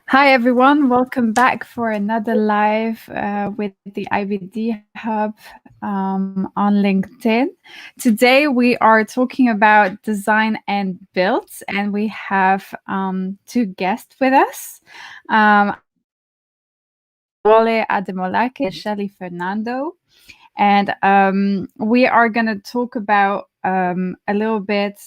Hi everyone, welcome back for another live with the IBD Hub on LinkedIn. Today we are talking about design and builds, and we have two guests with us, Adewole, Ademolake, and Fernando. And we are going to talk about a little bit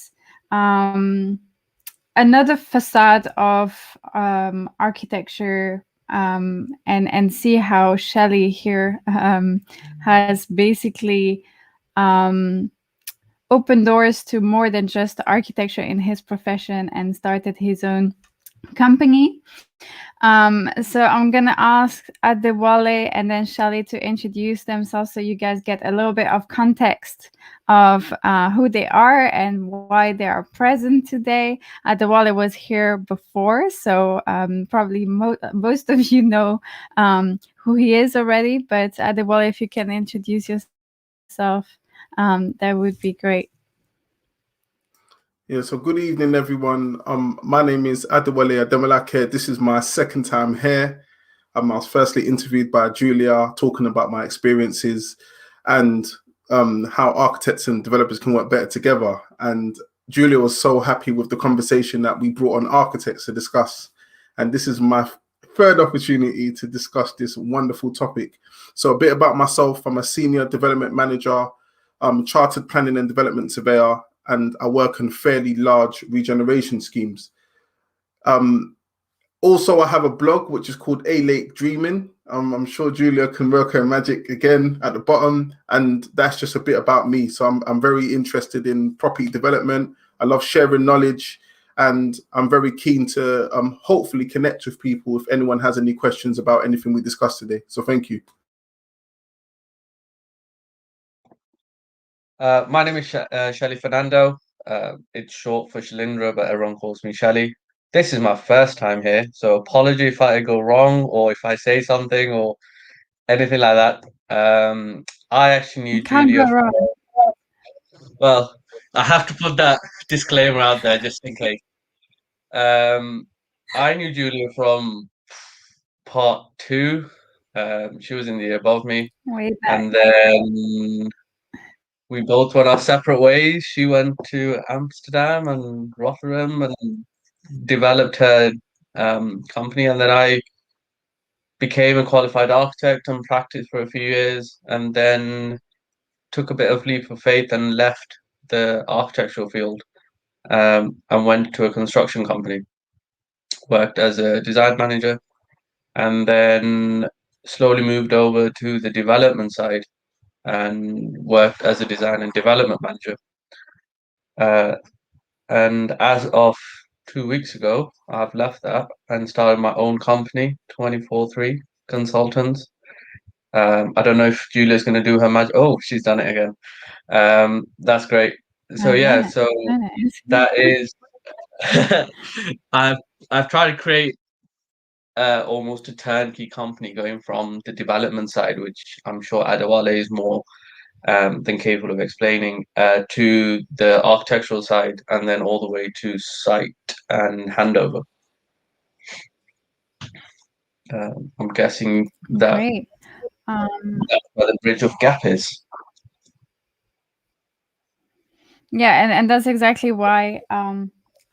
another facade of architecture, and see how Shelley here has basically opened doors to more than just architecture in his profession and started his own company. So I'm gonna ask Adewole and then Shelley to introduce themselves so you guys get a little bit of context of who they are and why they are present today. Adewole was here before, so probably most of you know who he is already. But Adewole, if you can introduce yourself, that would be great. Yeah, so good evening, everyone. My name is Adewole Ademolake. This is my second time here. I was firstly interviewed by Giulia, talking about my experiences and how architects and developers can work better together. And Giulia was so happy with the conversation that we brought on architects to discuss. And this is my third opportunity to discuss this wonderful topic. So a bit about myself. I'm a senior development manager, chartered planning and development surveyor, and I work on fairly large regeneration schemes. Also, I have a blog which is called A Lake Dreaming. I'm sure Giulia can work her magic again at the bottom, and that's just a bit about me. So I'm very interested in property development. I love sharing knowledge, and I'm very keen to hopefully connect with people if anyone has any questions about anything we discussed today. So thank you. My name is Fernando. It's short for Sheleendra, but everyone calls me Shelley. This is my first time here, so apology if I go wrong or if I say something or anything like that. I actually knew Giulia. Well, I have to put that disclaimer out there just in case. I knew Giulia from part 2. She was in the year above me, and then we both went our separate ways. She went to Amsterdam and Rotterdam and developed her company, and then I became a qualified architect and practiced for a few years, and then took a bit of leap of faith and left the architectural field and went to a construction company. Worked as a design manager, and then slowly moved over to the development side and worked as a design and development manager. And as of 2 weeks ago, I've left that and started my own company, 24/3 Consultants. I don't know if Giulia's going to do her magic. Oh, she's done it again. That's great. So yeah, so that is. I've tried to create almost a turnkey company, going from the development side, which I'm sure Adewole is more than capable of explaining, to the architectural side, and then all the way to site and handover. I'm guessing that Great. That's where the bridge of gap is. Yeah, and that's exactly why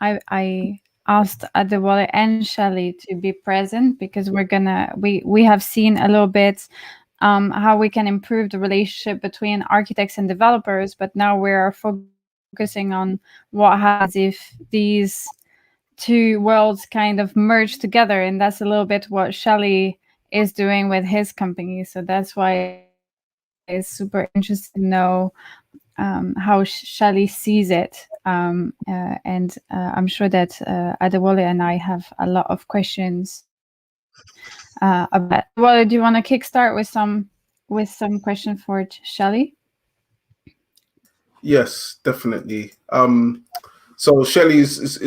I asked Adewole and Shelley to be present, because we have seen a little bit how we can improve the relationship between architects and developers, but now we're focusing on what happens if these two worlds kind of merge together, and that's a little bit what Shelley is doing with his company. So that's why it's super interesting to know how Shelley sees it, and I'm sure that Adewole and I have a lot of questions about. Well, do you want to kickstart with some question for Shelley? Yes, definitely. So Shelley is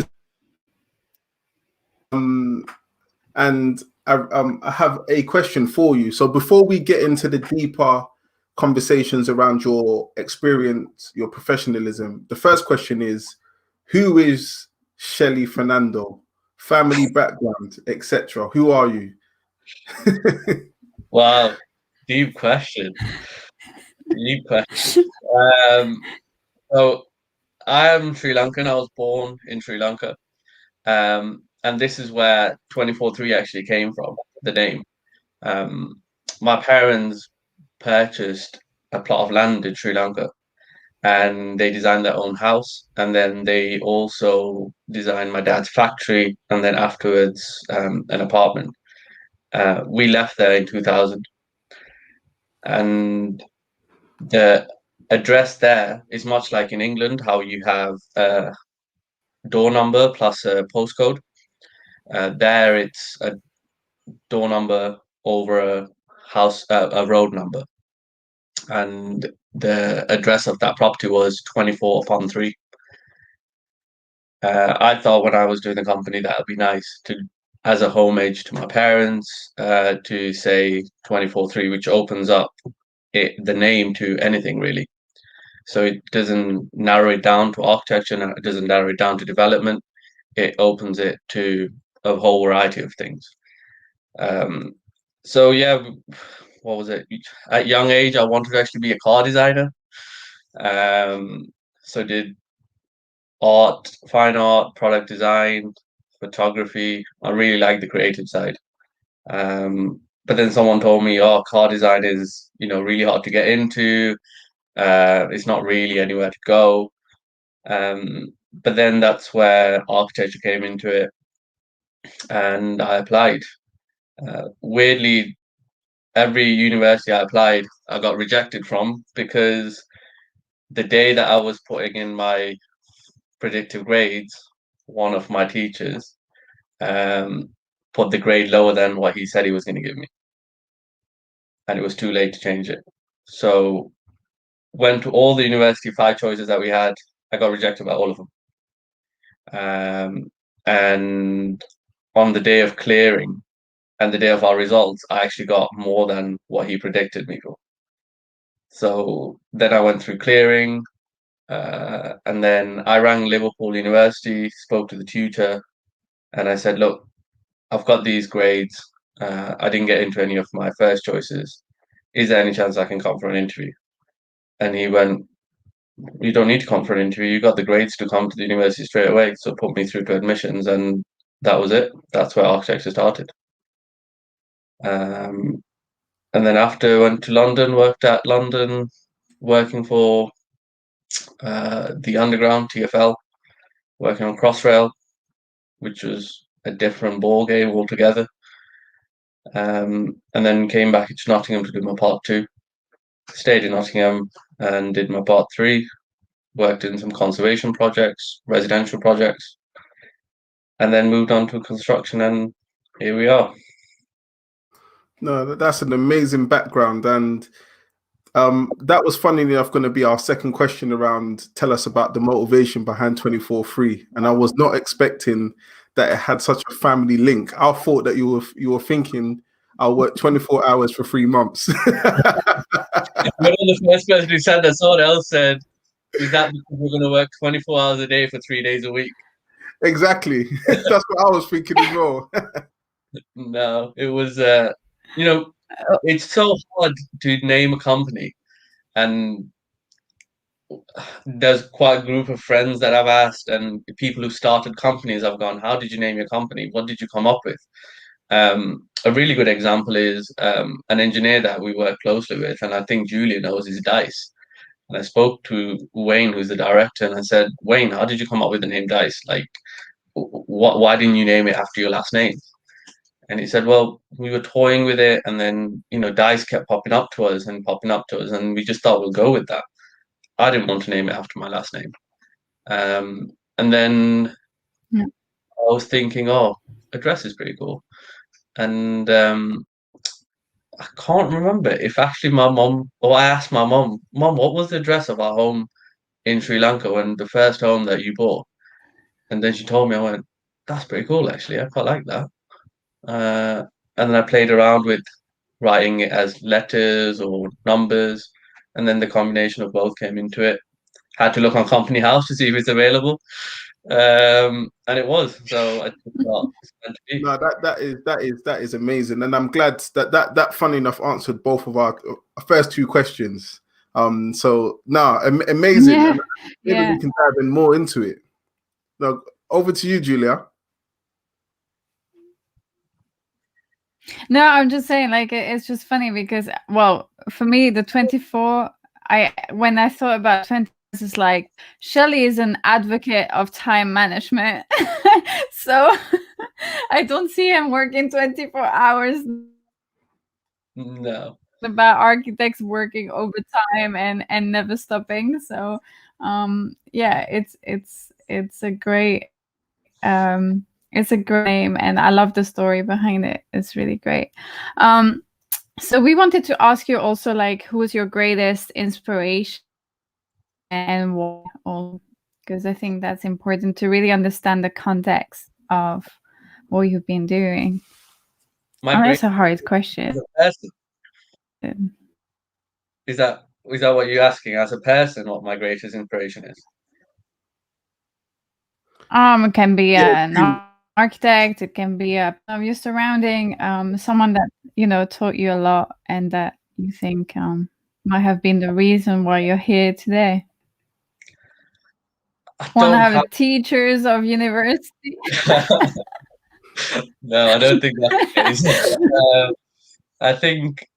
and I have a question for you. So before we get into the deeper conversations around your experience, your professionalism, the first question is, who is Shelley Fernando family background, etc. Who are you? Wow, deep question. Deep question. So I am Sri Lankan. I was born in Sri Lanka. And this is where 24/3 actually came from, the name. My parents purchased a plot of land in Sri Lanka and they designed their own house. And then they also designed my dad's factory and then afterwards an apartment. We left there in 2000. And the address there is much like in England, how you have a door number plus a postcode. There it's a door number over a house, a road number. And the address of that property was 24/3. I thought when I was doing the company that would be nice to, as a homage to my parents, to say 24/3, which opens up the name to anything really. So it doesn't narrow it down to architecture, and it doesn't narrow it down to development. It opens it to a whole variety of things. So yeah, what was it? At young age, I wanted to actually be a car designer. So did art, fine art, product design, photography. I really like the creative side. But then someone told me, "Oh, car design is really hard to get into. It's not really anywhere to go." But then that's where architecture came into it, and I applied. Weirdly, every university I applied, I got rejected from because the day that I was putting in my predictive grades, one of my teachers put the grade lower than what he said he was going to give me, and it was too late to change it. So went to all the university 5 choices that we had. I got rejected by all of them. And on the day of clearing and the day of our results, I actually got more than what he predicted me for. So then I went through clearing, and then I rang Liverpool University, spoke to the tutor, and I said, "Look, I've got these grades. I didn't get into any of my first choices. Is there any chance I can come for an interview?" And he went, "You don't need to come for an interview. You got the grades to come to the university straight away." So put me through to admissions, and that was it. That's where architecture started. And then after I went to London, worked at London, working for the Underground, TfL, working on Crossrail, which was a different ball game altogether. And then came back to Nottingham to do my part 2. Stayed in Nottingham and did my part 3. Worked in some conservation projects, residential projects, and then moved on to construction, and here we are. No, that's an amazing background, and that was funny enough going to be our second question around. Tell us about the motivation behind 24/3, and I was not expecting that it had such a family link. I thought that you were thinking I'll work 24 hours for 3 months. You're the first person who said that. Someone else said, "Is that because we're going to work 24 hours a day for 3 days a week?" Exactly. That's what I was thinking as well. No, it was, it's so hard to name a company. And there's quite a group of friends that I've asked, and people who started companies, I've gone, "How did you name your company? What did you come up with?" A really good example is an engineer that we work closely with, and I think Giulia knows, is Dice. And I spoke to Wayne, who's the director, and I said, "Wayne, how did you come up with the name Dice? Like, why didn't you name it after your last name?" And he said, "Well, we were toying with it, and then Dice kept popping up to us, and we just thought we'll go with that. I didn't want to name it after my last name." And then I was thinking, "Oh, address is pretty cool." And I can't remember if actually my mom, or I asked my mom, "Mom, what was the address of our home in Sri Lanka when the first home that you bought?" And then she told me. I went, "That's pretty cool, actually. I quite like that." And then I played around with writing it as letters or numbers, and then the combination of both came into it. Had to look on Company House to see if it's available. And it was. So I just thought it's meant to be. No, that is amazing, and I'm glad that funny enough answered both of our first two questions. So amazing, Yeah, and maybe we can dive in more into it. Now, over to you, Giulia. No, I'm just saying, like, it's just funny because, well, for me, the 24, when I thought about 20, it's like, Shelley is an advocate of time management. So I don't see him working 24 hours. No. About architects working overtime and never stopping. So yeah, it's a great name, and I love the story behind it. It's really great. So we wanted to ask you also, like, who's your greatest inspiration and why? Because I think that's important to really understand the context of what you've been doing. That's a hard question. Is that what you're asking? As a person, what my greatest inspiration is? It can be an architect. It can be of your surrounding, someone that taught you a lot and that you think might have been the reason why you're here today. One of the teachers of university. No, I don't think that's the case. I think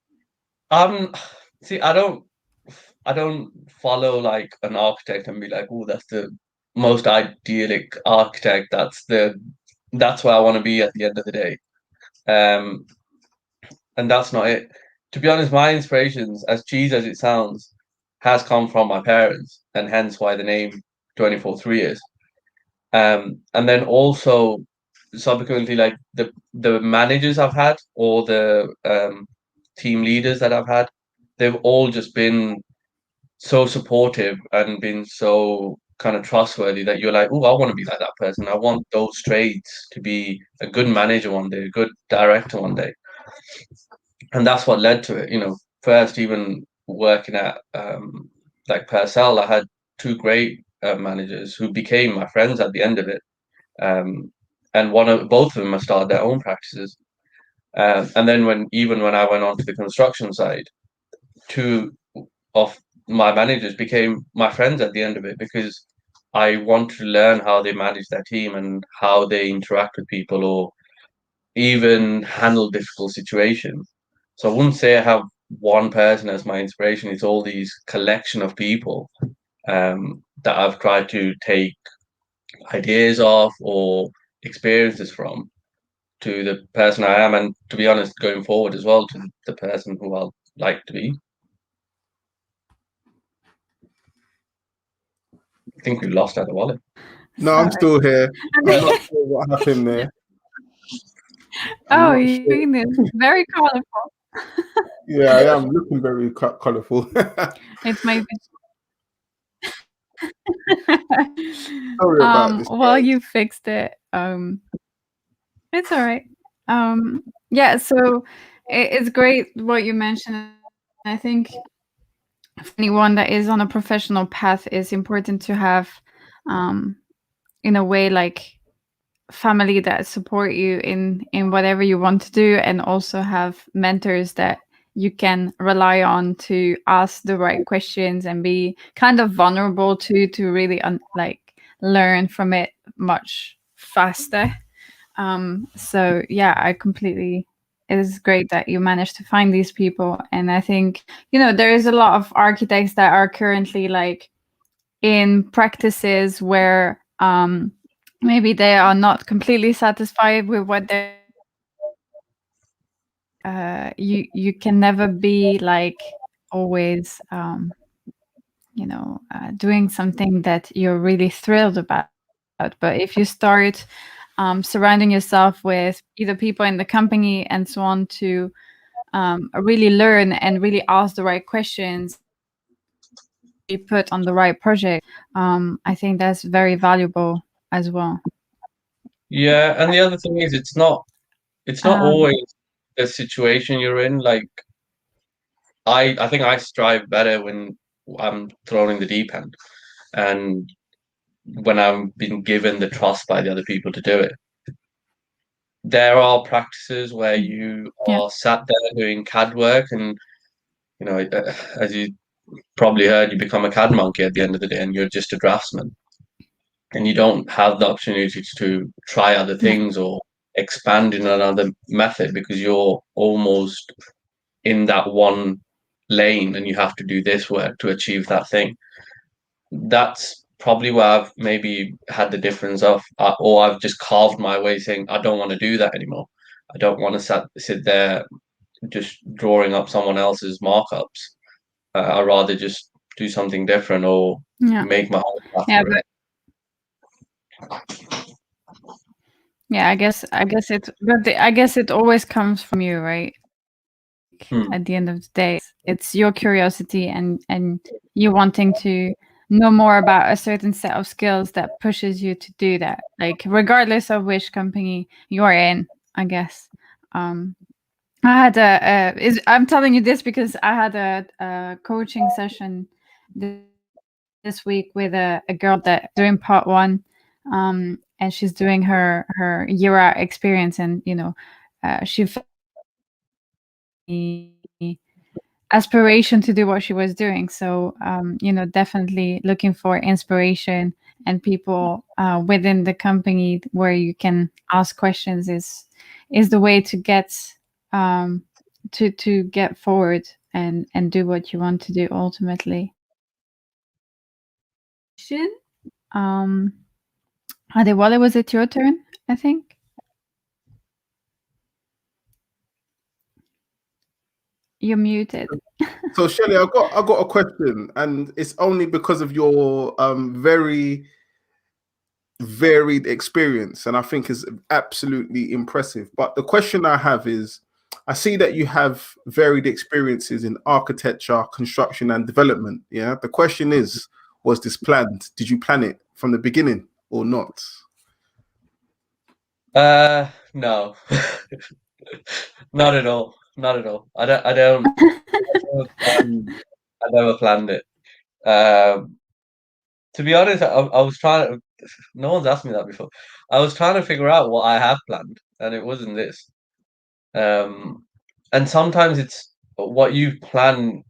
see, I don't follow like an architect and be like, oh, that's the most idyllic architect. That's where I want to be at the end of the day. And that's not it. To be honest, my inspirations, as cheesy as it sounds, has come from my parents, and hence why the name 24/3 is. And then also subsequently, like the managers I've had or the team leaders that I've had, they've all just been so supportive and been so kind of trustworthy that you're like, oh, I want to be like that person. I want those traits to be a good manager one day, a good director one day. And that's what led to it. First, even working at like Purcell, I had two great managers who became my friends at the end of it. And both of them have started their own practices. And then when I went on to the construction side, two of my managers became my friends at the end of it, because I want to learn how they manage their team and how they interact with people or even handle difficult situations. So I wouldn't say I have one person as my inspiration. It's all these collection of people that I've tried to take ideas of or experiences from to the person I am, and to be honest, going forward as well, to the person who I'll like to be. I think we lost Adewole. No, I'm still here. I'm not sure what happened there. You're very colorful. Yeah, I am looking very colorful. It's maybe. Sorry about this. Well, you fixed it. It's all right. Yeah, so it's great what you mentioned. I think for anyone that is on a professional path, it's important to have, in a way, like family that support you in whatever you want to do, and also have mentors that you can rely on to ask the right questions and be kind of vulnerable to really learn from it much faster. So yeah, it is great that you managed to find these people. And I think, there is a lot of architects that are currently like in practices where maybe they are not completely satisfied with what they're you can never be like always doing something that you're really thrilled about. But if you start surrounding yourself with either people in the company and so on to really learn and really ask the right questions, be put on the right project, I think that's very valuable as well. Yeah, and the other thing is, it's not always the situation you're in. Like, I think I strive better when I'm thrown in the deep end, and when I've been given the trust by the other people to do it. There are practices where you are sat there doing CAD work, and as you probably heard, you become a CAD monkey at the end of the day, and you're just a draftsman, and you don't have the opportunity to try other things or expand in another method because you're almost in that one lane, and you have to do this work to achieve that thing. That's probably where I've maybe had the difference of, or I've just carved my way saying, I don't want to do that anymore. I don't want to sit there just drawing up someone else's markups. I'd rather just do something different or make my own path through it. Yeah, I guess it always comes from you, right? At the end of the day, it's your curiosity and you wanting to know more about a certain set of skills that pushes you to do that, like regardless of which company you're in, I guess. I had I'm telling you this because I had a coaching session this week with a girl that doing part 1, and she's doing her year experience, and she aspiration to do what she was doing. So definitely looking for inspiration and people within the company where you can ask questions is the way to get to get forward and do what you want to do ultimately. Adewole, was it your turn? I think you're muted. So Shelley, I got a question, and it's only because of your very varied experience, and I think is absolutely impressive. But the question I have is, I see that you have varied experiences in architecture, construction, and development. Yeah. The question is, was this planned? Did you plan it from the beginning or not? No, not at all. Not at all. I don't. I never planned it. To be honest, I was trying to. No one's asked me that before. I was trying to figure out what I have planned, and it wasn't this. And sometimes it's what you plan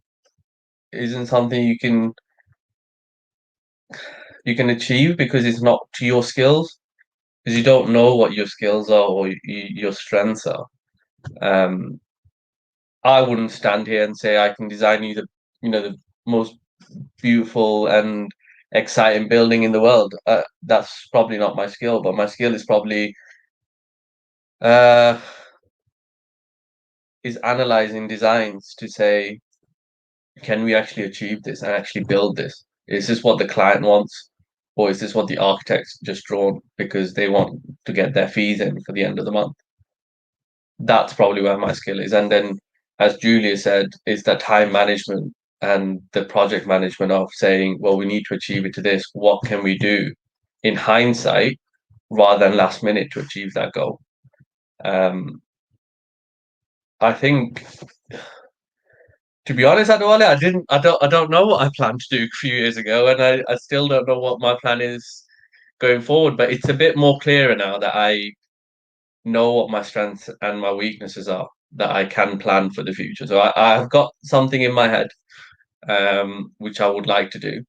isn't something you can achieve because it's not to your skills, because you don't know what your skills are or your strengths are. I wouldn't stand here and say I can design you the most beautiful and exciting building in the world. That's probably not my skill, but my skill is probably is analyzing designs to say, can we actually achieve this and actually build this? Is this what the client wants, or is this what the architect's just drawn because they want to get their fees in for the end of the month? That's probably where my skill is. And then, as Giulia said, is that time management and the project management of saying, well, we need to achieve it to this. What can we do in hindsight rather than last minute to achieve that goal? I think, to be honest, Adewole, I don't know what I planned to do a few years ago, and I still don't know what my plan is going forward. But it's a bit more clearer now that I know what my strengths and my weaknesses are, that I can plan for the future. So I've got something in my head, which I would like to do,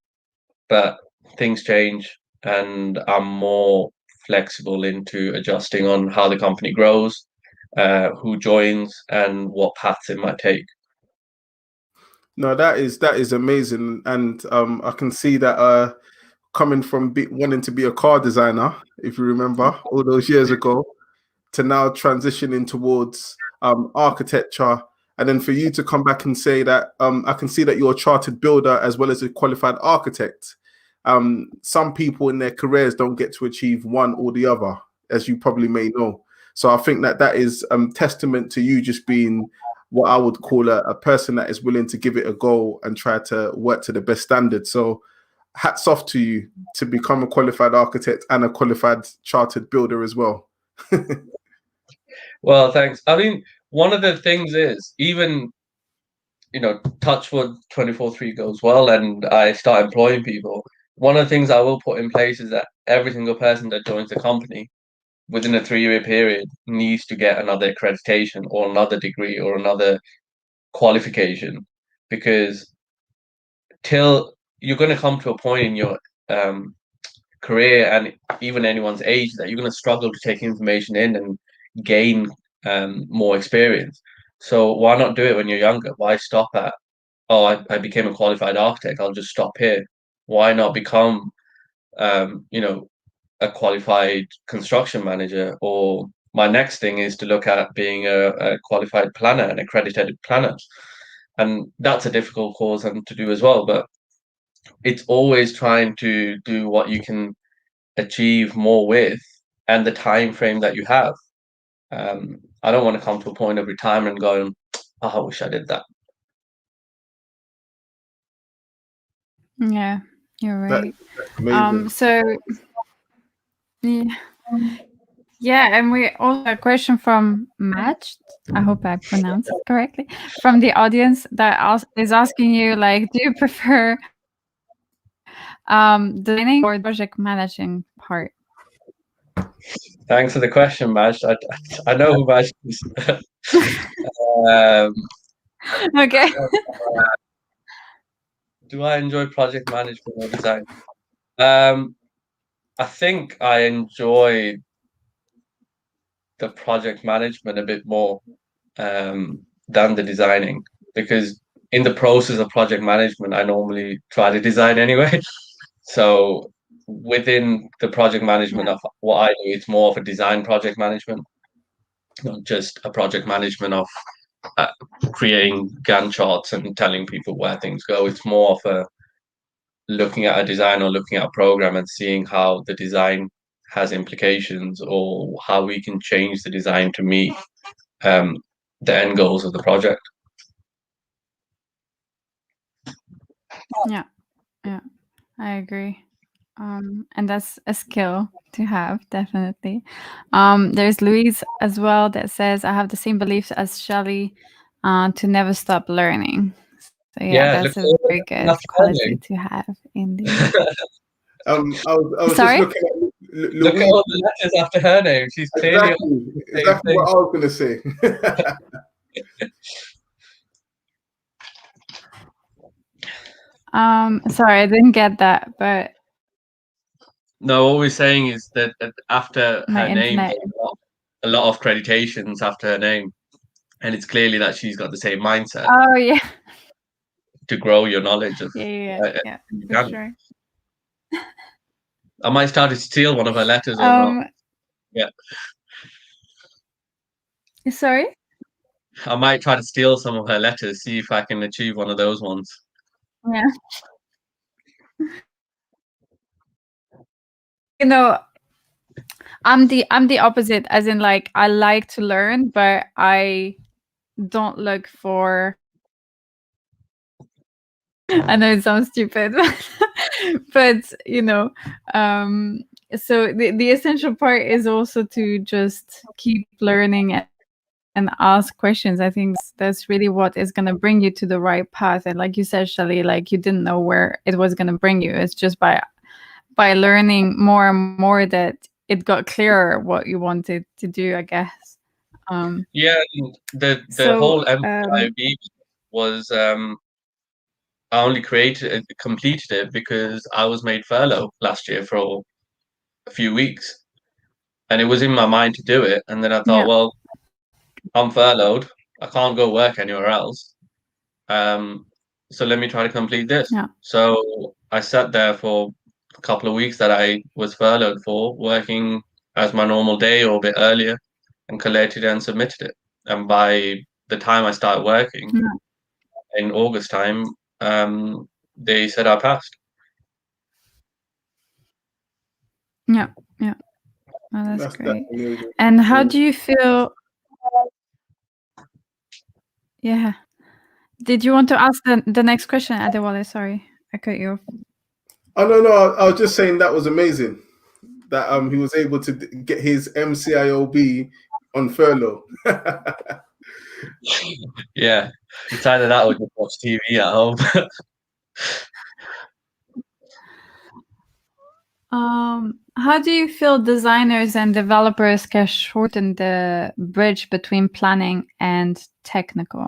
but things change, and I'm more flexible into adjusting on how the company grows, who joins, and what paths it might take. No, that is amazing, and I can see that coming from wanting to be a car designer, if you remember, all those years ago, to now transitioning towards architecture, and then for you to come back and say that I can see that you're a chartered builder as well as a qualified architect. Some people in their careers don't get to achieve one or the other, as you probably may know. So I think that is testament to you just being what I would call a person that is willing to give it a go and try to work to the best standard. So hats off to you to become a qualified architect and a qualified chartered builder as well. Well, thanks. I mean, one of the things is, even, touch wood, 24/3 goes well and I start employing people. one of the things I will put in place is that every single person that joins the company within a 3-year period needs to get another accreditation or another degree or another qualification, because till you're going to come to a point in your career and even anyone's age that you're going to struggle to take information in and gain more experience. So why not do it when you're younger? Why stop at, oh, I became a qualified architect, I'll just stop here? Why not become a qualified construction manager? Or my next thing is to look at being a qualified planner, an accredited planner. And that's a difficult course and to do as well. But it's always trying to do what you can achieve more with and the time frame that you have. I don't want to come to a point of retirement and going, oh, I wish I did that. Yeah, you're right. That's amazing. So yeah, and we also have a question from Matched. I hope I pronounced it correctly. From the audience that is asking you, like, do you prefer designing or project managing part? Thanks for the question, Maj. I know who Maj is. Okay. Do I enjoy project management or design? I think I enjoy the project management a bit more than the designing, because in the process of project management, I normally try to design anyway. So within the project management of what I do, it's more of a design project management, not just a project management of creating Gantt charts and telling people where things go. It's more of a looking at a design or looking at a program and seeing how the design has implications or how we can change the design to meet the end goals of the project. Yeah, I agree. And that's a skill to have, definitely. There's Louise as well that says, I have the same beliefs as Shelley, to never stop learning. So yeah, that's a very good quality to have in the I was Sorry? just looking at Louise. Look at all the letters after her name. She's clearly exactly what I was going to say. Sorry, I didn't get that, but no, what we're saying is that after her name, internet. a lot of accreditations after her name, and it's clearly that she's got the same mindset. Oh yeah, to grow your knowledge of. Yeah, for sure. I might start to steal one of her letters or not. Yeah. Sorry? I might try to steal some of her letters, see if I can achieve one of those ones. Yeah. You know, I'm the opposite, as in, like, I like to learn, but I don't look for I know it sounds stupid, but so the essential part is also to just keep learning and ask questions. I think that's really what is going to bring you to the right path. And like you said, Shelley, like, you didn't know where it was going to bring you. It's just by learning more and more that it got clearer what you wanted to do, I guess. Yeah, the whole MPIB was I only completed it because I was made furlough last year for a few weeks, and it was in my mind to do it. And then I thought, well, I'm furloughed, I can't go work anywhere else. So let me try to complete this. Yeah. So I sat there for a couple of weeks that I was furloughed for, working as my normal day or a bit earlier, and collected it and submitted it. And by the time I started working in August time, they said I passed. Yeah. Oh, that's great. And how do you feel? Yeah. Did you want to ask the next question, Adewole? Sorry, I cut you off. Oh no, I was just saying that was amazing. That he was able to get his MCIOB on furlough. Yeah, it's either that or just watch TV at home. How do you feel designers and developers can shorten the bridge between planning and technical?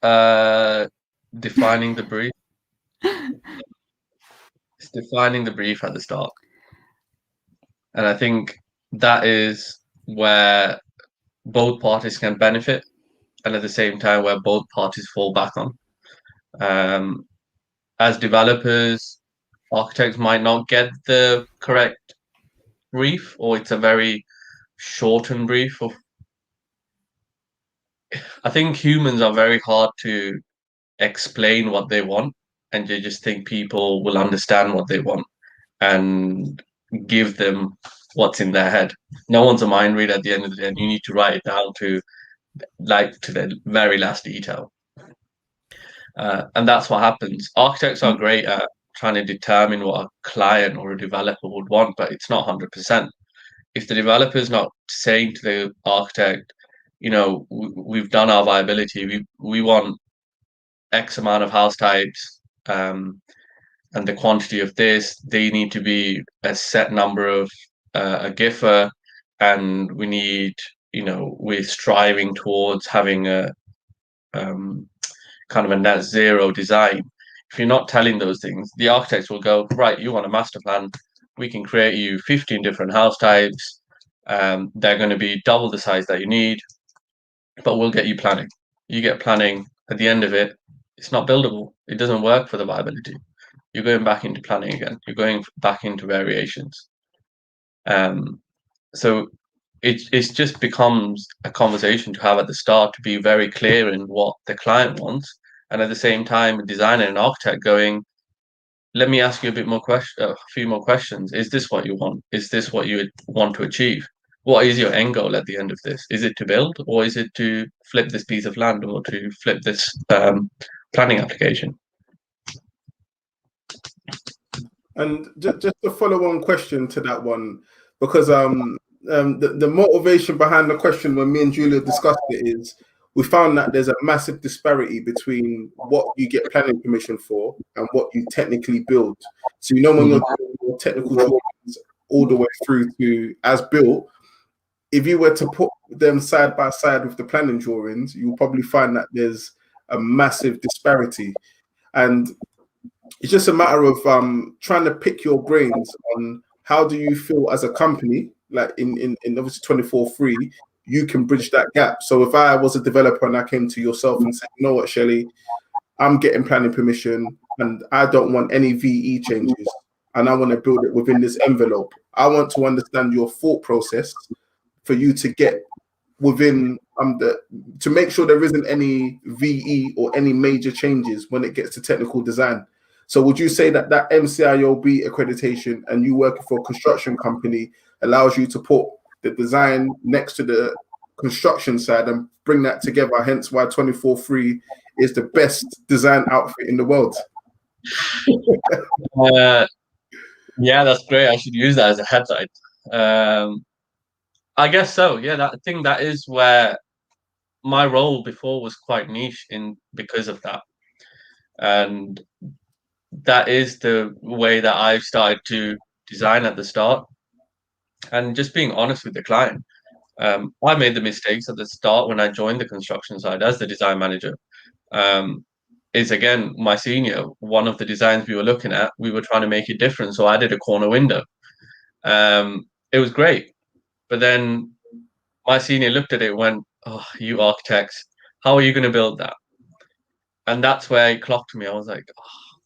Defining the brief. It's defining the brief at the start. And I think that is where both parties can benefit, and at the same time where both parties fall back on. As developers, architects might not get the correct brief, or it's a very shortened brief. I think humans are very hard to explain what they want, and you just think people will understand what they want and give them what's in their head. No one's a mind reader at the end of the day, and you need to write it down to the very last detail. And that's what happens. Architects are great at trying to determine what a client or a developer would want, but it's not 100%. If the developer is not saying to the architect, we've done our viability, we want X amount of house types, and the quantity of this, they need to be a set number of a GIFA, and we need, we're striving towards having a kind of a net zero design. If you're not telling those things, the architects will go, right, you want a master plan, we can create you 15 different house types. They're going to be double the size that you need, but we'll get you planning. You get planning, at the end of it, it's not buildable. It doesn't work for the viability. You're going back into planning again. You're going back into variations. So it just becomes a conversation to have at the start, to be very clear in what the client wants, and at the same time, a designer and architect going, let me ask you a few more questions. Is this what you want? Is this what you want to achieve? What is your end goal at the end of this? Is it to build, or is it to flip this piece of land, or to flip this planning application? And just a follow-on question to that one, because the motivation behind the question when me and Giulia discussed it is, we found that there's a massive disparity between what you get planning permission for and what you technically build. So when you're doing your technical drawings all the way through to as built, if you were to put them side by side with the planning drawings, you'll probably find that there's a massive disparity. And it's just a matter of trying to pick your brains on how do you feel as a company, like in obviously 24/3, you can bridge that gap. So if I was a developer and I came to yourself and said, you know what, Shelley, I'm getting planning permission and I don't want any VE changes and I want to build it within this envelope. I want to understand your thought process for you to get within to make sure there isn't any VE or any major changes when it gets to technical design. So would you say that MCIOB accreditation and you working for a construction company allows you to put the design next to the construction side and bring that together, hence why 24/3 is the best design outfit in the world? Yeah, that's great. I should use that as a headline. I guess so. Yeah, I think that is where my role before was quite niche because of that. And that is the way that I've started to design at the start. And just being honest with the client. I made the mistakes at the start when I joined the construction side as the design manager. Is again, my senior, one of the designs we were looking at, we were trying to make it different. So I did a corner window. It was great. But then my senior looked at it and went, oh, you architects, how are you going to build that? And that's where it clocked me. I was like, oh.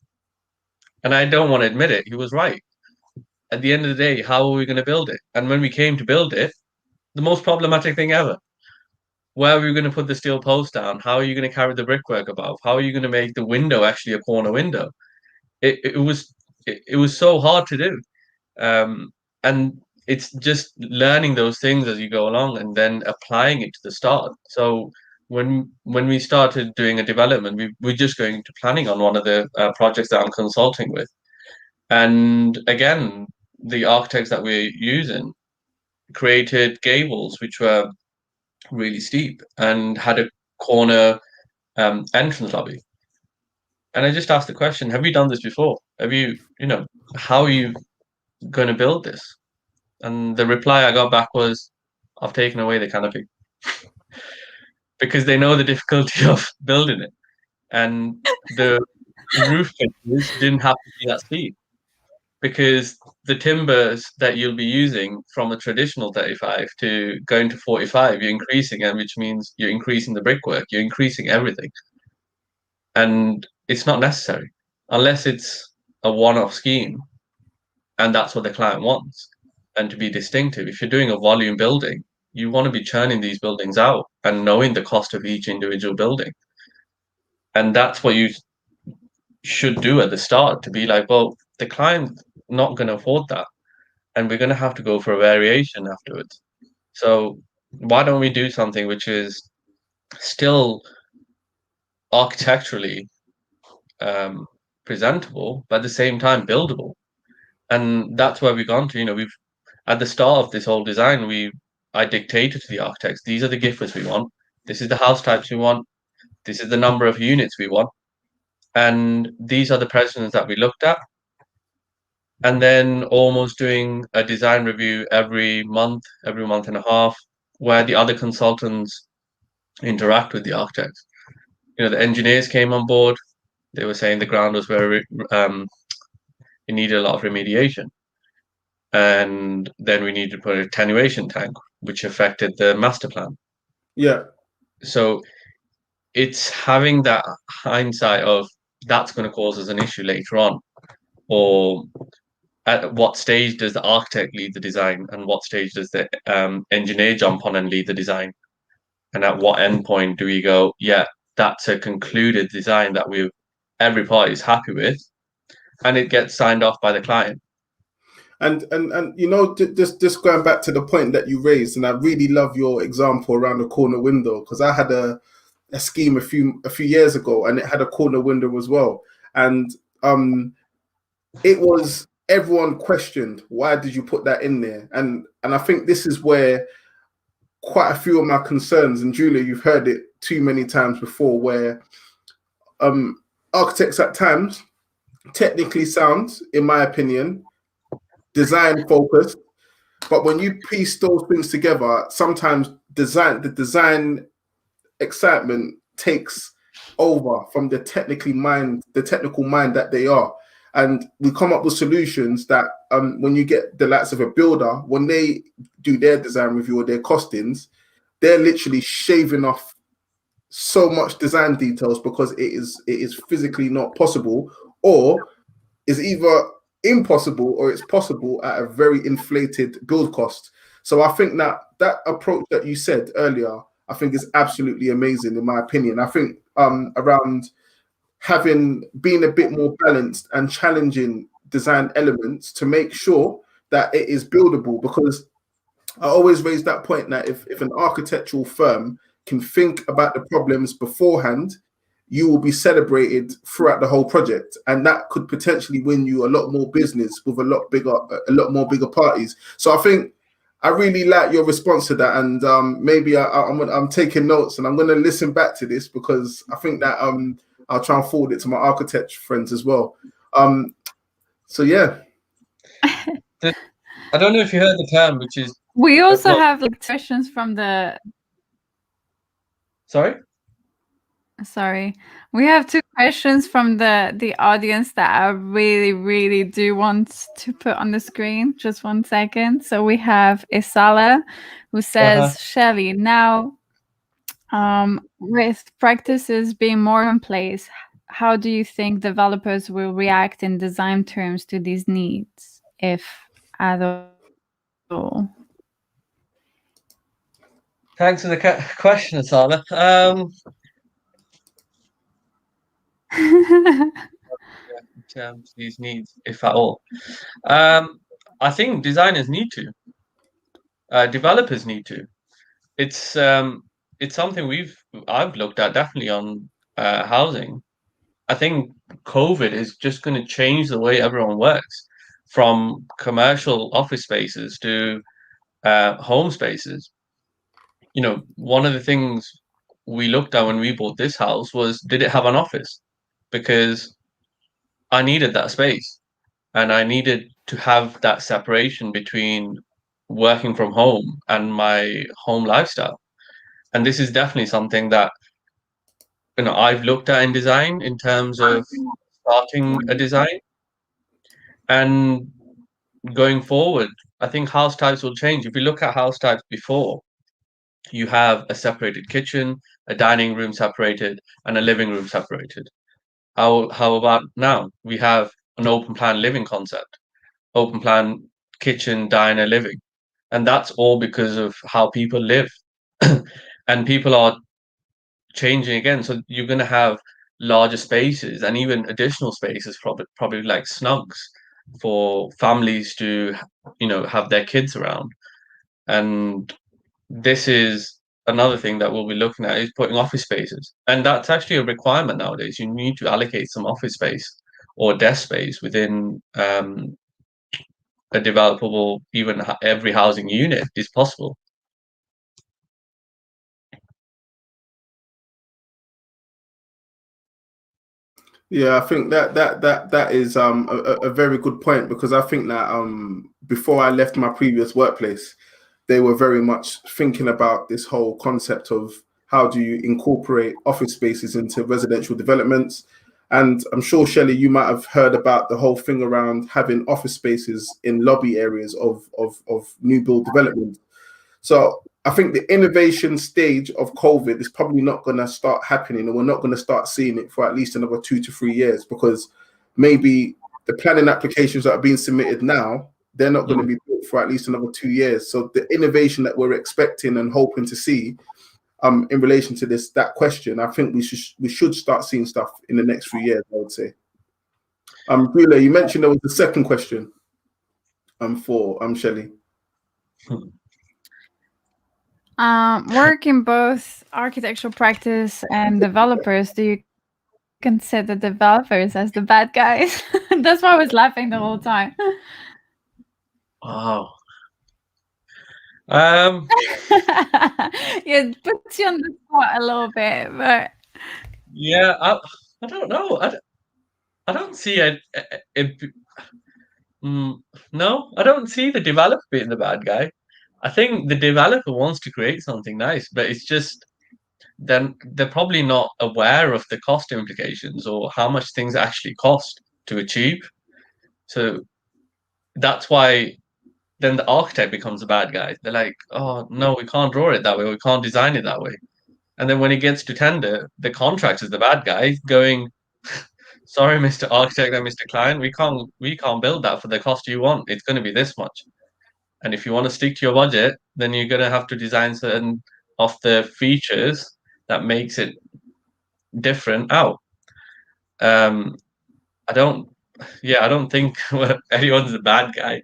And I don't want to admit it. He was right. At the end of the day, how are we going to build it? And when we came to build it, the most problematic thing ever. Where are we going to put the steel post down? How are you going to carry the brickwork above? How are you going to make the window actually a corner window? It was so hard to do. And it's just learning those things as you go along and then applying it to the start. So when we started doing a development, we're just going to planning on one of the projects that I'm consulting with. And again, the architects that we're using created gables which were really steep and had a corner entrance lobby. And I just asked the question, have you done this before? Have you, how are you going to build this? And the reply I got back was, I've taken away the canopy because they know the difficulty of building it. And the roof pitches didn't have to be that steep because the timbers that you'll be using from a traditional 35 to going to 45, you're increasing, and which means you're increasing the brickwork, you're increasing everything. And it's not necessary unless it's a one-off scheme and that's what the client wants. And to be distinctive, if you're doing a volume building, you want to be churning these buildings out and knowing the cost of each individual building. And that's what you should do at the start, to be like, well, the client's not going to afford that. And we're going to have to go for a variation afterwards. So why don't we do something which is still architecturally presentable, but at the same time buildable? And that's where we've gone to. We've at the start of this whole design, I dictated to the architects, these are the gifts we want, this is the house types we want, this is the number of units we want, and these are the precedents that we looked at. And then almost doing a design review every month and a half, where the other consultants interact with the architects. The engineers came on board. They were saying the ground was very, it needed a lot of remediation. And then we needed to put an attenuation tank, which affected the master plan. Yeah. So it's having that hindsight of that's going to cause us an issue later on, or at what stage does the architect lead the design, and what stage does the engineer jump on and lead the design, and at what endpoint do we go, yeah, that's a concluded design that every party is happy with, and it gets signed off by the client. And just going back to the point that you raised, and I really love your example around the corner window, because I had a scheme a few years ago, and it had a corner window as well, and it was, everyone questioned, why did you put that in there? And I think this is where quite a few of my concerns, and Giulia, you've heard it too many times before, where architects at times technically sound, in my opinion, design focused, but when you piece those things together, sometimes the design excitement takes over from the technical mind that they are, and we come up with solutions that when you get the likes of a builder, when they do their design review or their costings, they're literally shaving off so much design details because it is physically not possible, or is either impossible or it's possible at a very inflated build cost. So I think that approach that you said earlier, I think is absolutely amazing, in my opinion. I think around being a bit more balanced and challenging design elements to make sure that it is buildable, because I always raise that point that if an architectural firm can think about the problems beforehand, you will be celebrated throughout the whole project, and that could potentially win you a lot more business with a lot more bigger parties. So I think I really like your response to that, and maybe I'm taking notes, and I'm going to listen back to this, because I think that I'll try and forward it to my architecture friends as well. So yeah. I don't know if you heard the term, which is... We also have questions from the... Sorry. We have 2 questions from the audience that I really, really do want to put on the screen. Just 1 second. So we have Isala, who says, Shelley, now with practices being more in place, how do you think developers will react in design terms to these needs, if at all? Thanks for the question, Isala. In terms of these needs, if at all, I think designers need to, developers need to. It's something I've looked at definitely on housing. I think COVID is just going to change the way everyone works, from commercial office spaces to home spaces. One of the things we looked at when we bought this house was, did it have an office? because I needed that space, and I needed to have that separation between working from home and my home lifestyle. And this is definitely something that I've looked at in design in terms of starting a design. And going forward, I think house types will change. If you look at house types before, you have a separated kitchen, a dining room separated, and a living room separated. How about now? We have an open plan living concept, open plan kitchen, diner, living. And that's all because of how people live. And people are changing again. So you're going to have larger spaces and even additional spaces, probably like snugs for families to, have their kids around. And this is another thing that we'll be looking at is putting office spaces. And that's actually a requirement nowadays. You need to allocate some office space or desk space within a developable, even every housing unit is possible. Yeah, I think that is a very good point, because I think that before I left my previous workplace, they were very much thinking about this whole concept of how do you incorporate office spaces into residential developments. And I'm sure, Shelley, you might have heard about the whole thing around having office spaces in lobby areas of new build development. So I think the innovation stage of COVID is probably not going to start happening, and we're not going to start seeing it for at least another 2 to 3 years, because maybe the planning applications that are being submitted now, they're not going to be built for at least another 2 years. So the innovation that we're expecting and hoping to see in relation to that question, I think we should start seeing stuff in the next few years, I would say. Giulia, you mentioned there was a second question for Shelley. Work in both architectural practice and developers, do you consider developers as the bad guys? That's why I was laughing the whole time. Wow. It puts you on the spot a little bit, but yeah, I don't know. I don't see no, I don't see the developer being the bad guy. I think the developer wants to create something nice, but it's just then they're probably not aware of the cost implications or how much things actually cost to achieve. So that's why then the architect becomes a bad guy. They're like, oh no, we can't draw it that way, we can't design it that way. And then when it gets to tender, the contractor's the bad guy going, sorry, Mr. Architect and Mr. Client, we can't build that for the cost you want. It's going to be this much. And if you want to stick to your budget, then you're going to have to design certain of the features that makes it different out. I don't think anyone's a bad guy.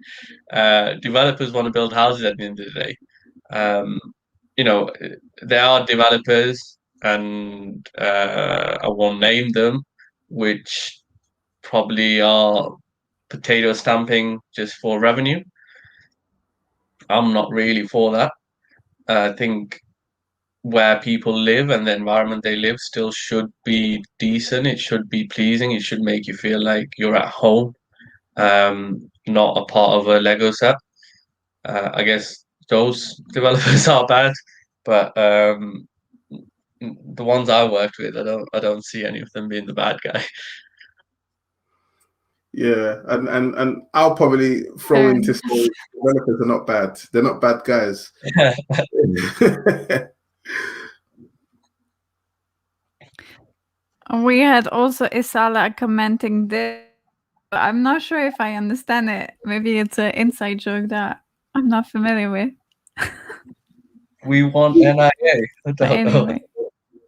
Developers want to build houses at the end of the day. There are developers, and I won't name them, which probably are potato stamping just for revenue. I'm not really for that. I think where people live and the environment they live still should be decent. It should be pleasing. It should make you feel like you're at home, not a part of a Lego set. I guess those developers are bad, but the ones I worked with, I don't see any of them being the bad guy. Yeah, and I'll probably throw into say developers are not bad. They're not bad guys. We had also Isala commenting this. I'm not sure if I understand it. Maybe it's an inside joke that I'm not familiar with. We want NIA. I don't know.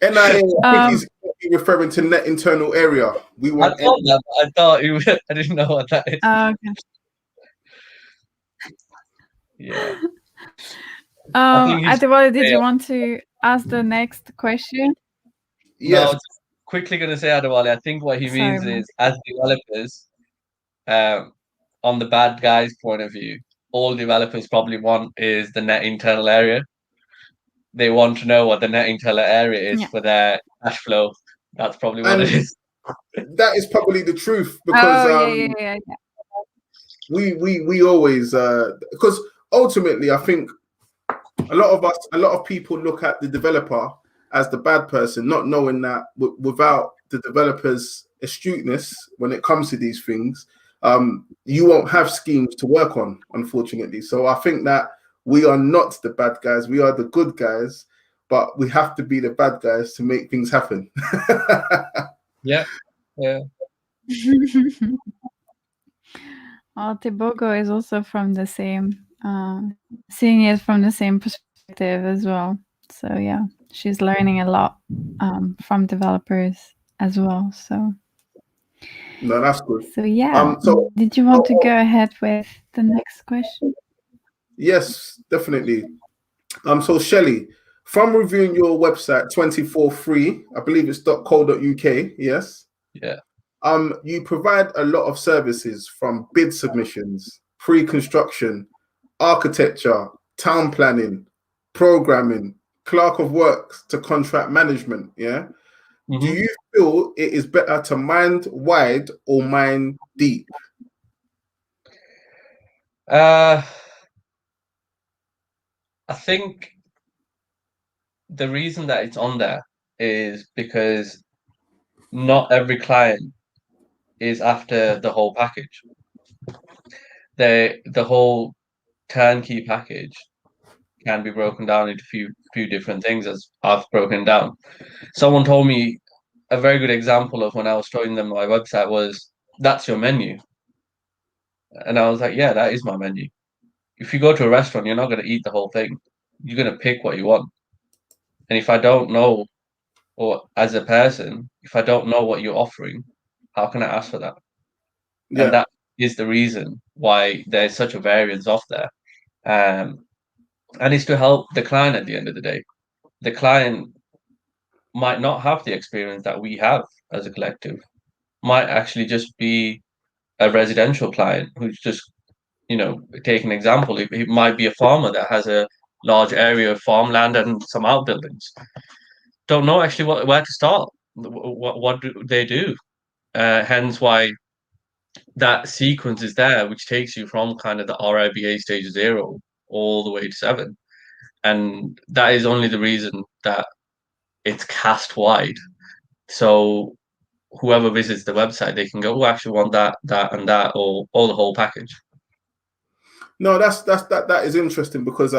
NIA, I think he's referring to net internal area. We want. I thought I didn't know what that is. Okay. Yeah. Adewole, did you want to ask the next question? Yes. No, just quickly going to say, Adewole, I think what he means is, as developers, on the bad guys' point of view, all developers probably want is the net internal area. They want to know what the net internal area is for their cash flow. That's probably what it is. that is probably the truth, because we always because ultimately I think a lot of people look at the developer as the bad person, not knowing that without the developer's astuteness when it comes to these things, you won't have schemes to work on, unfortunately. So I think that we are not the bad guys, we are the good guys, but we have to be the bad guys to make things happen. Yeah. Well, Tibogo is also from the same, seeing it from the same perspective as well. So yeah, she's learning a lot from developers as well. So no, that's good. So yeah, so did you want to go ahead with the next question? Yes, definitely. So Shelley, from reviewing your website 24/3, I believe it's .co.uk, yes? Yeah. You provide a lot of services, from bid submissions, pre-construction, architecture, town planning, programming, clerk of works to contract management, yeah? Mm-hmm. Do you feel it is better to mind wide or mind deep? I think the reason that it's on there is because not every client is after the whole package. The whole turnkey package can be broken down into few different things, as I've broken down. Someone told me a very good example of when I was showing them my website was, that's your menu. And I was like, yeah, that is my menu. If you go to a restaurant, you're not going to eat the whole thing. You're going to pick what you want. And if I don't know, or as a person, if I don't know what you're offering, how can I ask for that? Yeah. And that is the reason why there's such a variance off there. And it's to help the client at the end of the day. The client might not have the experience that we have as a collective, might actually just be a residential client who's just, take an example, it might be a farmer that has a large area of farmland and some outbuildings. Don't know actually where to start. What do they do? Hence why that sequence is there, which takes you from kind of the RIBA stage 0 all the way to 7. And that is only the reason that it's cast wide. So whoever visits the website, they can go, oh, I actually want that, and that, or the whole package. No, that is interesting, because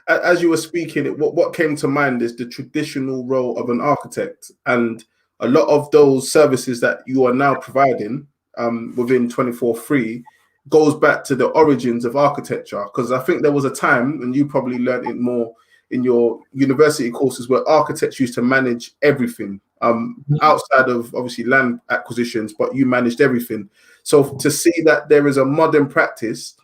as you were speaking, what came to mind is the traditional role of an architect, and a lot of those services that you are now providing within 24/3 goes back to the origins of architecture. Because I think there was a time, and you probably learned it more in your university courses, where architects used to manage everything outside of obviously land acquisitions, but you managed everything. So to see that there is a modern practice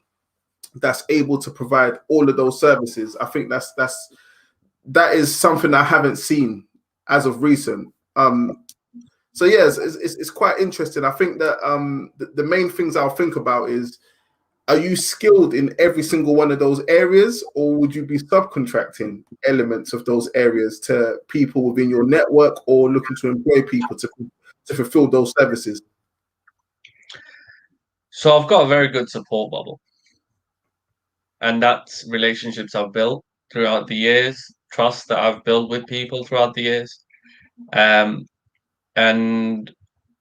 that's able to provide all of those services, I think that is something I haven't seen as of recent. So yes, it's quite interesting. I think that the main things I'll think about is, are you skilled in every single one of those areas, or would you be subcontracting elements of those areas to people within your network, or looking to employ people to fulfill those services? So I've got a very good support bubble. And that's relationships I've built throughout the years, trust that I've built with people throughout the years. And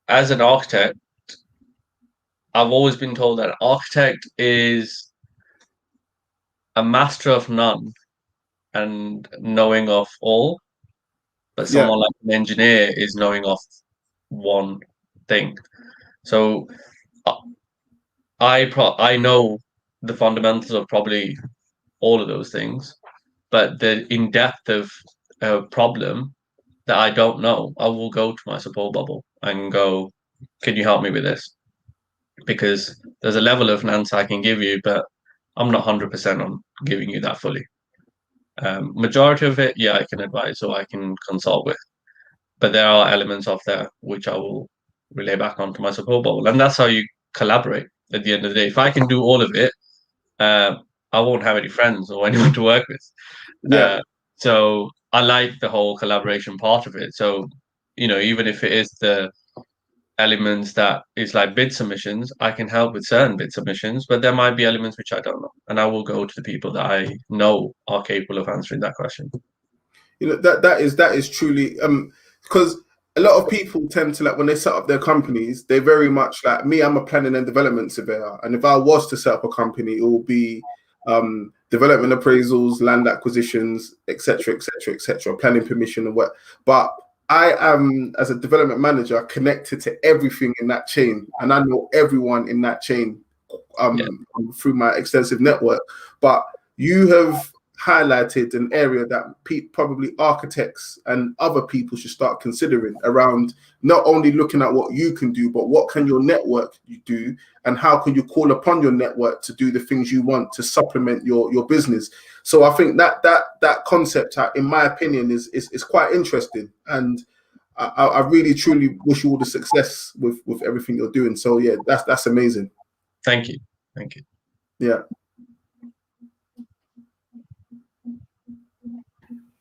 as an architect, I've always been told that an architect is a master of none and knowing of all, but someone like an engineer is knowing of one thing. So I know the fundamentals of probably all of those things, but the in depth of a problem that I don't know, I will go to my support bubble and go, can you help me with this? Because there's a level of an answer I can give you, but I'm not 100% on giving you that fully. Majority of it, yeah, I can advise or I can consult with, but there are elements of there which I will relay back onto my support bubble, and that's how you collaborate at the end of the day. If I can do all of it, I won't have any friends or anyone to work with. So I like the whole collaboration part of it. So, even if it is the elements that is like bid submissions. I can help with certain bid submissions, but there might be elements which I don't know, and I will go to the people that I know are capable of answering that question. You know, that is truly because a lot of people tend to, like, when they set up their companies, they're very much like me. I'm a planning and development surveyor, and if I was to set up a company, it will be development appraisals, land acquisitions, etc., etc., etc., planning permission and what. But I am, as a development manager, connected to everything in that chain, and I know everyone in that chain through my extensive network. But you have highlighted an area that probably architects and other people should start considering around not only looking at what you can do, but what can your network do, and how can you call upon your network to do the things you want to supplement your business. So I think that concept, in my opinion, is quite interesting, and I really truly wish you all the success with everything you're doing. So yeah, that's amazing. Thank you. Yeah.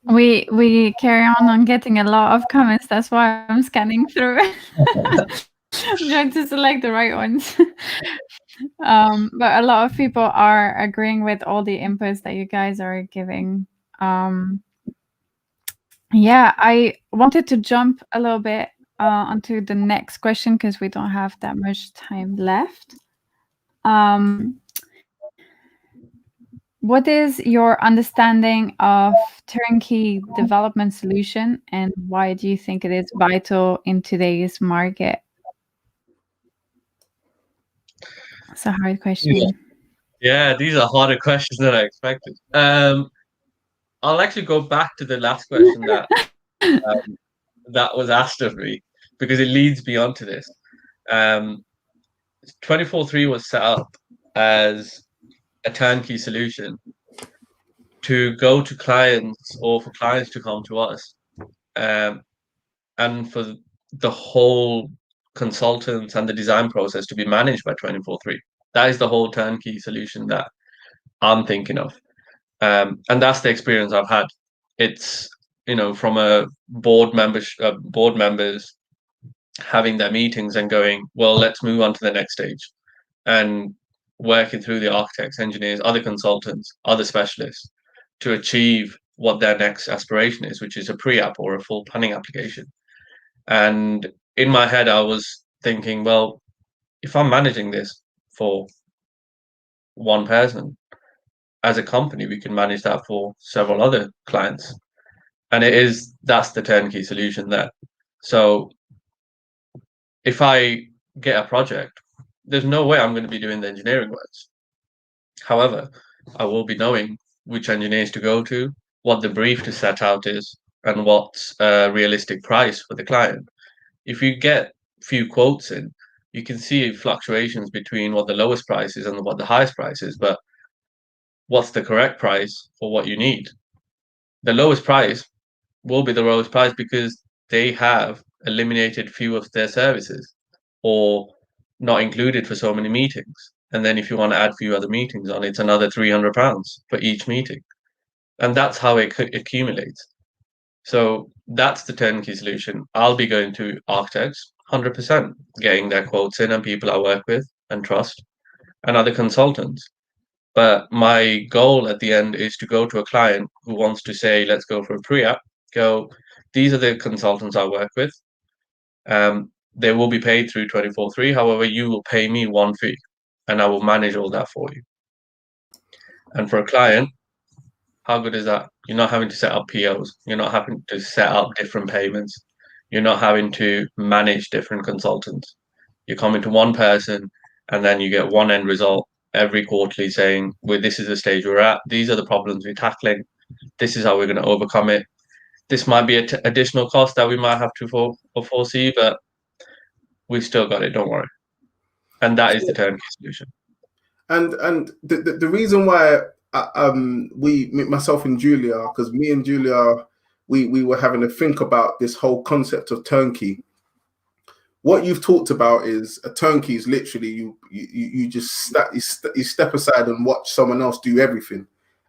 We carry on getting a lot of comments. That's why I'm scanning through. I'm trying to select the right ones. But a lot of people are agreeing with all the inputs that you guys are giving. Yeah, I wanted to jump a little bit onto the next question because we don't have that much time left. What is your understanding of turnkey development solution, and why do you think it is vital in today's market? It's a hard question. Yeah, these are harder questions than I expected. I'll actually go back to the last question that that was asked of me, because it leads me on to this. 24/3 was set up as a turnkey solution to go to clients, or for clients to come to us, and for the whole consultants and the design process to be managed by 24/3. That is the whole turnkey solution that I'm thinking of. And that's the experience I've had. It's, from a board members having their meetings and going, well, let's move on to the next stage, and working through the architects, engineers, other consultants, other specialists to achieve what their next aspiration is, which is a pre-app or a full planning application. And in my head, I was thinking, well, if I'm managing this for one person, as a company, we can manage that for several other clients. And that's the turnkey solution there. So if I get a project, there's no way I'm going to be doing the engineering works. However, I will be knowing which engineers to go to, what the brief to set out is, and what's a realistic price for the client. If you get few quotes in, you can see fluctuations between what the lowest price is and what the highest price is, but what's the correct price for what you need? The lowest price will be the lowest price because they have eliminated few of their services or not included for so many meetings. And then if you want to add few other meetings on, it's another £300 for each meeting. And that's how it accumulates. So that's the turnkey solution. I'll be going to architects, 100%, getting their quotes in, and people I work with and trust, and other consultants. But my goal at the end is to go to a client who wants to say, let's go for a pre-app, these are the consultants I work with. They will be paid through 24/3. However, you will pay me one fee, and I will manage all that for you. And for a client, how good is that? You're not having to set up POs. You're not having to set up different payments. You're not having to manage different consultants. You're coming to one person, and then you get one end result every quarterly saying, well, this is the stage we're at. These are the problems we're tackling. This is how we're going to overcome it. This might be an additional cost that we might have to foresee, but we've still got it. Don't worry. And that is the turnkey solution. And the reason why myself and Giulia, because me and Giulia, we were having to think about this whole concept of turnkey. What you've talked about is a turnkey is literally you just you step aside and watch someone else do everything.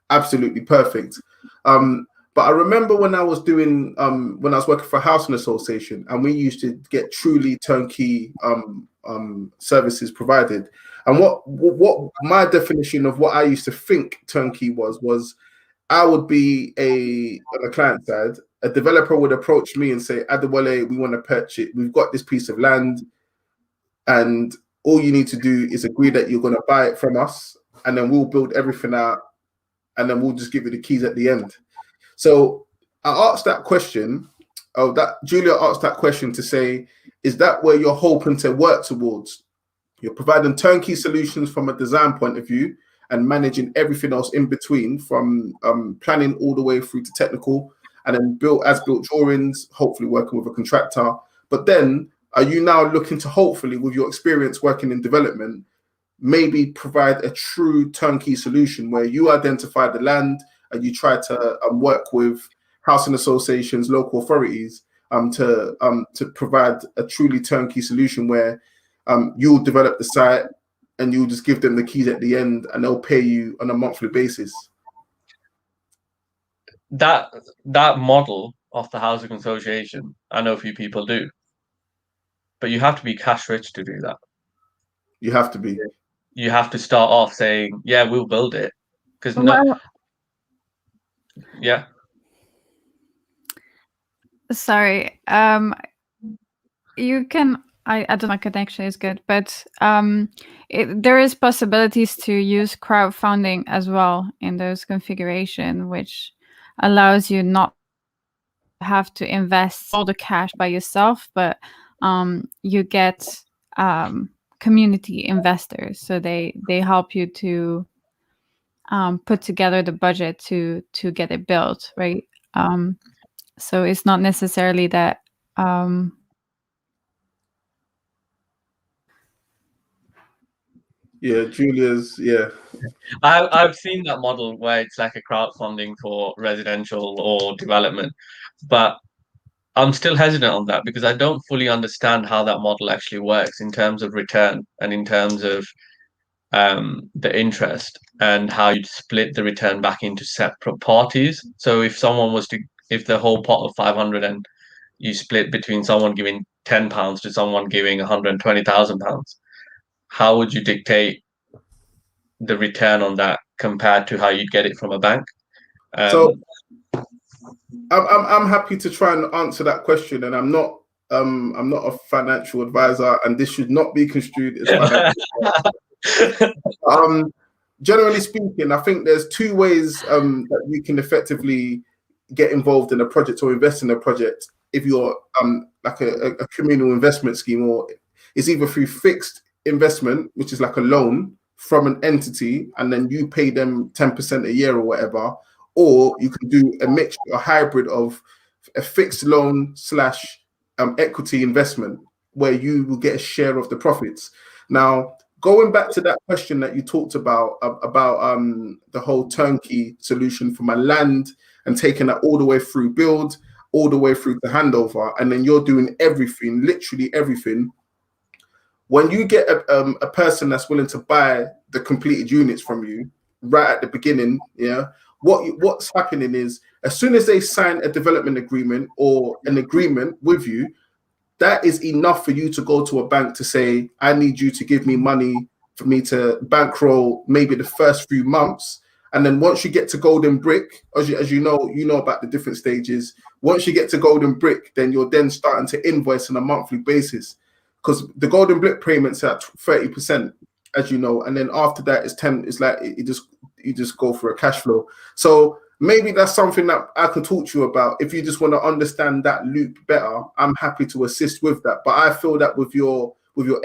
Absolutely perfect. But I remember when I was doing when I was working for a housing association, and we used to get truly turnkey services provided. And what my definition of what I used to think turnkey was I would be on the client side, a developer would approach me and say, Adewole, we want to purchase it. We've got this piece of land, and all you need to do is agree that you're going to buy it from us, and then we'll build everything out, and then we'll just give you the keys at the end. So I asked that question. That Giulia asked that question to say, is that where you're hoping to work towards? You're providing turnkey solutions from a design point of view and managing everything else in between, from planning all the way through to technical, and then built drawings, hopefully working with a contractor. But then, are you now looking to, hopefully, with your experience working in development, maybe provide a true turnkey solution where you identify the land and you try to work with housing associations, local authorities, to provide a truly turnkey solution where you'll develop the site and you'll just give them the keys at the end and they'll pay you on a monthly basis? That model of the housing association, I know a few people do, but you have to be cash rich to do that. You have to be. You have to start off saying, "Yeah, we'll build it," because yeah. Sorry. You can. I don't know. My connection is good, but there is possibilities to use crowdfunding as well in those configuration, which allows you not have to invest all the cash by yourself, but you get community investors, so they help you to put together the budget to get it built, right? So it's not necessarily that Yeah, Julia's, yeah. I've seen that model where it's like a crowdfunding for residential or development, but I'm still hesitant on that because I don't fully understand how that model actually works in terms of return and in terms of the interest and how you'd split the return back into separate parties. So if the whole pot of 500 and you split between someone giving £10 to someone giving £120,000, how would you dictate the return on that compared to how you'd get it from a bank? So I'm happy to try and answer that question, and I'm not a financial advisor, and this should not be construed as financial. Generally speaking, I think there's two ways that you can effectively get involved in a project or invest in a project. If you're like a communal investment scheme, or it's either through fixed investment, which is like a loan from an entity, and then you pay them 10% a year or whatever, or you can do a hybrid of a fixed loan / equity investment where you will get a share of the profits. Now, going back to that question that you talked about the whole turnkey solution from a land and taking that all the way through build, all the way through to handover, and then you're doing everything, literally everything. When you get a person that's willing to buy the completed units from you right at the beginning, yeah, what's happening is as soon as they sign a development agreement or an agreement with you, that is enough for you to go to a bank to say, I need you to give me money for me to bankroll maybe the first few months. And then once you get to golden brick, as you know about the different stages, once you get to golden brick, then you're then starting to invoice on a monthly basis, because the golden brick payments are at 30%, as you know, and then after that it's 10. It's like you just go for a cash flow. So maybe that's something that I can talk to you about. If you just want to understand that loop better, I'm happy to assist with that. But I feel that with your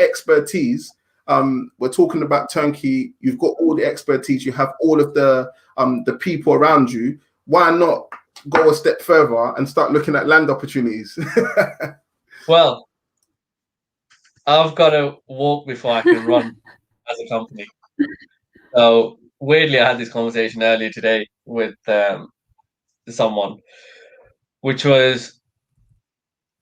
expertise, we're talking about turnkey. You've got all the expertise. You have all of the people around you. Why not go a step further and start looking at land opportunities? Well, I've got to walk before I can run as a company. So weirdly, I had this conversation earlier today with someone, which was,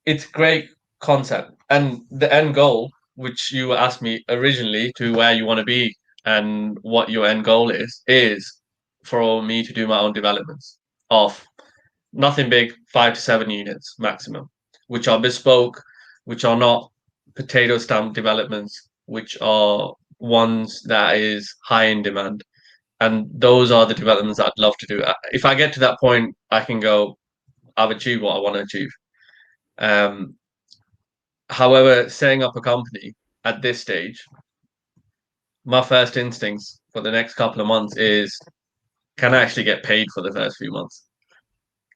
it's great concept, and the end goal, which you asked me originally to where you want to be and what your end goal is for me to do my own developments of nothing big, 5 to 7 units maximum, which are bespoke, which are not potato stamp developments, which are ones that is high in demand. And those are the developments I'd love to do. If I get to that point, I can go, I've achieved what I want to achieve. However, setting up a company at this stage, my first instincts for the next couple of months is, can I actually get paid for the first few months?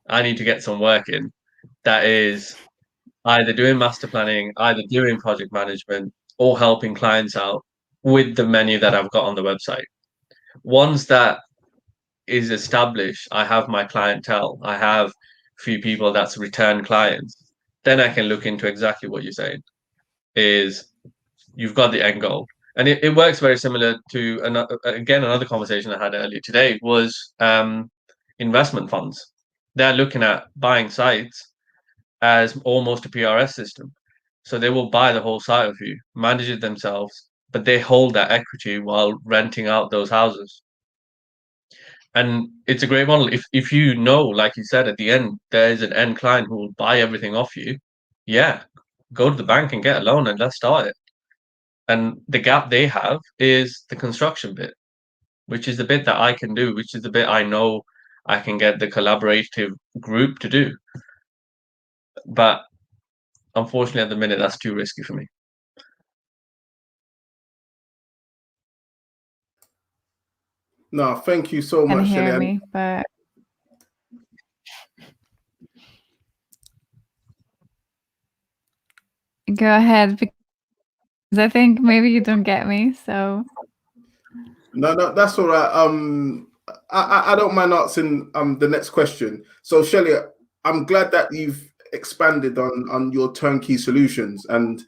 I need to get some work in that is either doing master planning, either doing project management, or helping clients out with the menu that I've got on the website. Once that is established, I have my clientele, I have a few people that's return clients, then I can look into exactly what you're saying. Is you've got the end goal. And it works very similar to another conversation I had earlier today was investment funds. They're looking at buying sites as almost a PRS system. So they will buy the whole site of you, manage it themselves, but they hold that equity while renting out those houses. And it's a great model. If you know, like you said, at the end, there is an end client who will buy everything off you, yeah, go to the bank and get a loan and let's start it. And the gap they have is the construction bit, which is the bit that I can do, which is the bit I know I can get the collaborative group to do. But unfortunately, at the minute, that's too risky for me. No, thank you so much, Hear Shelley. me, but go ahead, because I think maybe you don't get me. So no, that's all right. I don't mind answering the next question. So, Shelley, I'm glad that you've expanded on your turnkey solutions. And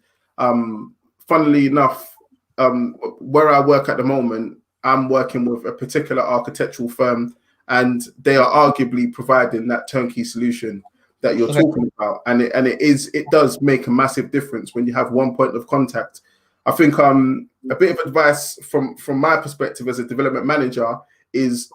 funnily enough, where I work at the moment, I'm working with a particular architectural firm, and they are arguably providing that turnkey solution that you're talking about. And it does make a massive difference when you have one point of contact. I think a bit of advice from my perspective as a development manager is,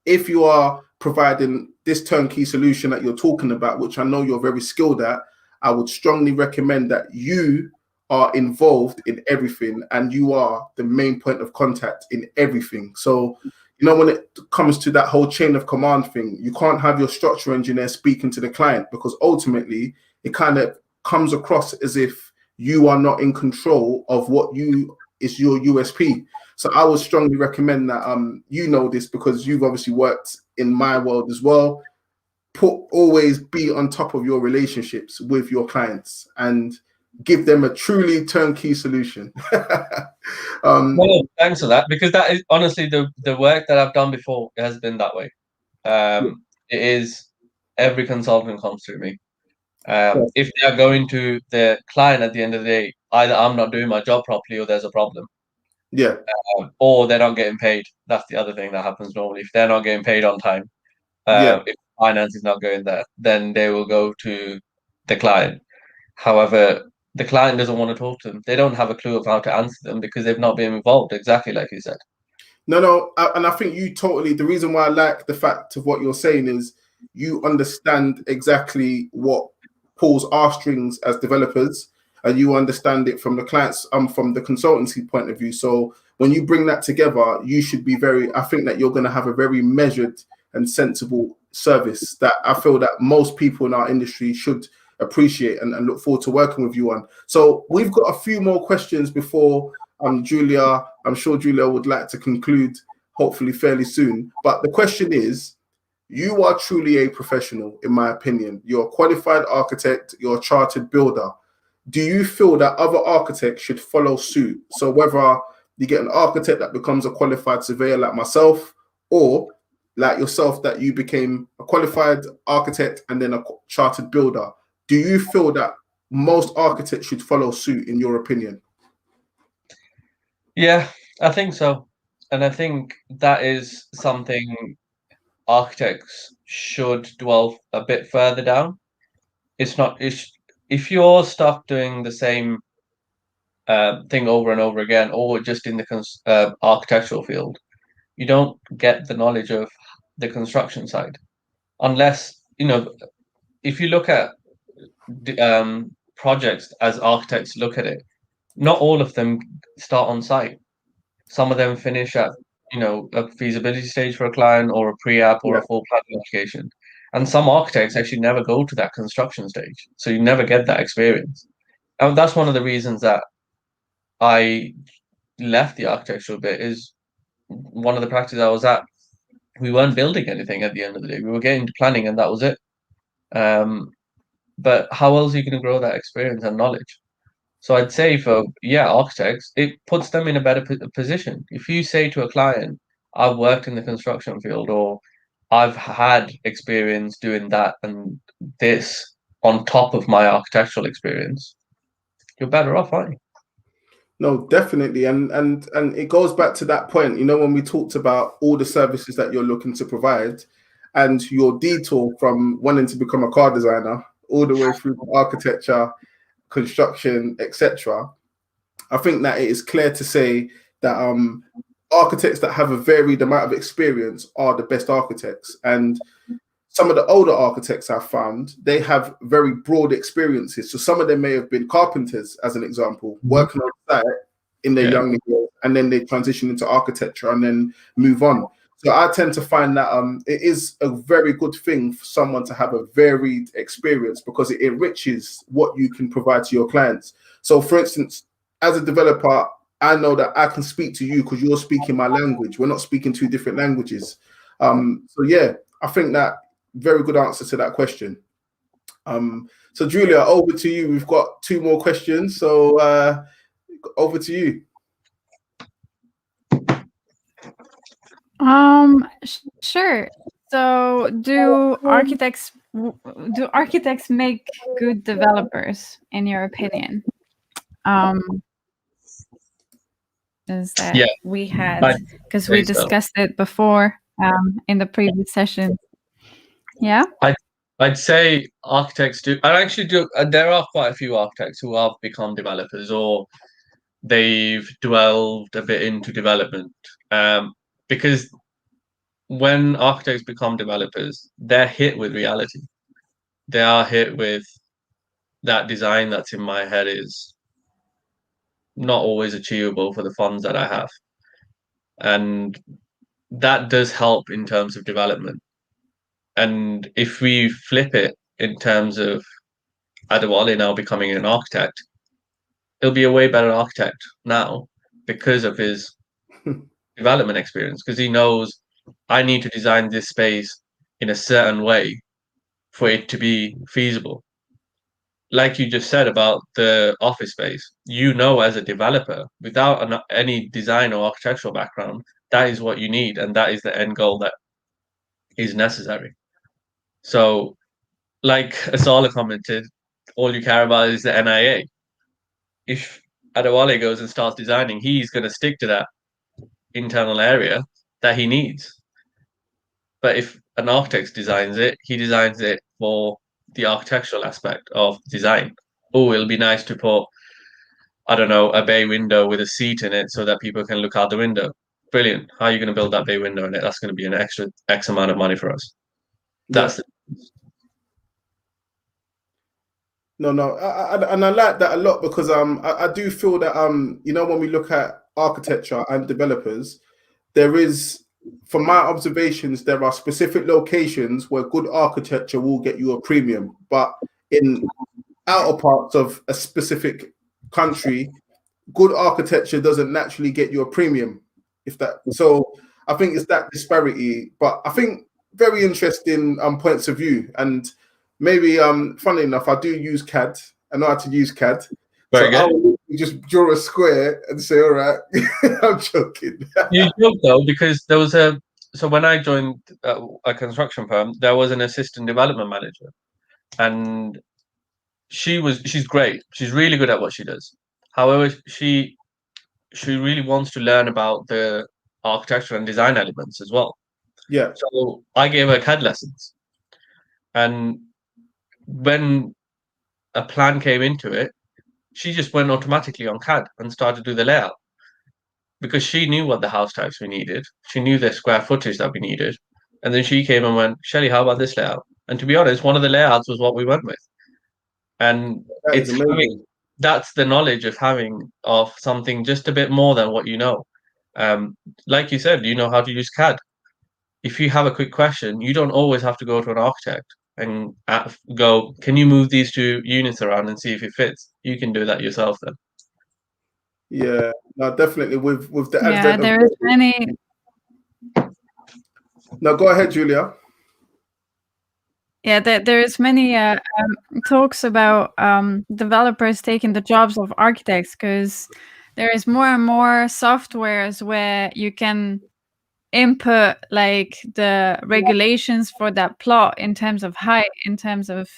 if you are providing this turnkey solution that you're talking about, which I know you're very skilled at, I would strongly recommend that you are involved in everything and you are the main point of contact in everything. So, you know, when it comes to that whole chain of command thing, you can't have your structural engineer speaking to the client, because ultimately it kind of comes across as if you are not in control of what is your USP. So I would strongly recommend that you know this, because you've obviously worked in my world as well. Always be on top of your relationships with your clients and give them a truly turnkey solution. Well, thanks for that, because that is honestly the work that I've done before has been that way. It is every consultant comes through me. If they are going to the client at the end of the day, either I'm not doing my job properly or there's a problem. Yeah. Or they're not getting paid. That's the other thing that happens normally. If they're not getting paid on time, if finance is not going there, then they will go to the client. However, the client doesn't want to talk to them. They don't have a clue of how to answer them because they've not been involved, exactly like you said. No, and I think you totally, the reason why I like the fact of what you're saying is you understand exactly what pulls our strings as developers, and you understand it from the clients, from the consultancy point of view. So when you bring that together, you should be I think that you're going to have a very measured and sensible service that I feel that most people in our industry should appreciate and look forward to working with you on. So we've got a few more questions before Giulia, I'm sure Giulia would like to conclude hopefully fairly soon. But the question is, you are truly a professional, in my opinion. You're a qualified architect, you're a chartered builder. Do you feel that other architects should follow suit? So whether you get an architect that becomes a qualified surveyor like myself, or like yourself, that you became a qualified architect and then a chartered builder, do you feel that most architects should follow suit, in your opinion? Yeah, I think so. And I think that is something architects should dwell a bit further down. It's not, if you're stuck doing the same thing over and over again, or just in the architectural field, you don't get the knowledge of the construction side. Unless if you look at projects as architects look at it, not all of them start on site. Some of them finish at a feasibility stage for a client, or a pre-app, or a full planning application. And some architects actually never go to that construction stage, so you never get that experience. And that's one of the reasons that I left the architectural bit. Is one of the practices I was at, we weren't building anything at the end of the day. We were getting to planning, and that was it. But how else are you going to grow that experience and knowledge? So I'd say for architects, it puts them in a better position. If you say to a client, "I've worked in the construction field," or "I've had experience doing that and this on top of my architectural experience," you're better off, aren't you? No, definitely, and it goes back to that point. When we talked about all the services that you're looking to provide, and your detour from wanting to become a car designer all the way through to architecture, construction, etc. I think that it is clear to say that architects that have a varied amount of experience are the best architects. And some of the older architects I've found, they have very broad experiences. So some of them may have been carpenters, as an example, working on site in their younger years, and then they transition into architecture and then move on. So I tend to find that it is a very good thing for someone to have a varied experience, because it enriches what you can provide to your clients. So for instance, as a developer, I know that I can speak to you because you're speaking my language. We're not speaking two different languages. So yeah, I think that very good answer to that question. So Giulia, over to you. We've got 2 more questions. So over to you. Sure. So do architects make good developers, in your opinion? Is that we had, because we discussed it before in the previous session. Yeah, I'd say architects do. I actually do. There are quite a few architects who have become developers, or they've delved a bit into development. Because when architects become developers, they're hit with reality. They are hit with that design that's in my head is not always achievable for the funds that I have. And that does help in terms of development. And if we flip it in terms of Adewole now becoming an architect, he'll be a way better architect now because of his development experience, because he knows I need to design this space in a certain way for it to be feasible. Like you just said about the office space, as a developer, without any design or architectural background, that is what you need, and that is the end goal that is necessary. So, like Asala commented, all you care about is the NIA. If Adewole goes and starts designing, he's going to stick to that internal area that he needs. But if an architect designs it, he designs it for the architectural aspect of design. Oh, it'll be nice to put, I don't know, a bay window with a seat in it so that people can look out the window. Brilliant. How are you going to build that bay window in it? That's going to be an extra X amount of money for us. That's No, and I like that a lot, because I do feel that when we look at architecture and developers, there is, from my observations, there are specific locations where good architecture will get you a premium, but in outer parts of a specific country, good architecture doesn't naturally get you a premium. So I think it's that disparity. But I think very interesting points of view. And maybe funny enough, I do use CAD. I know how to use CAD. very so good. I'll just draw a square and say, all right. I'm joking. You joke though, because there was so when I joined a construction firm, there was an assistant development manager, and she's great. She's really good at what she does. However, she really wants to learn about the architecture and design elements as well. Yeah. So I gave her CAD lessons, and when a plan came into it, she just went automatically on CAD and started to do the layout, because she knew what the house types we needed. She knew the square footage that we needed. And then she came and went, "Shelley, how about this layout? And to be honest, one of the layouts was what we went with. And it's having, that's the knowledge of having of something just a bit more than what you know. Like you said, you know how to use CAD. If you have a quick question, you don't always have to go to an architect and go, can you move these two units around and see if it fits? You can do that yourself then. Yeah, no, definitely with the advent there is many. No, go ahead, Giulia. Yeah, there is many talks about developers taking the jobs of architects, because there is more and more softwares where you can input like the regulations for that plot in terms of height, in terms of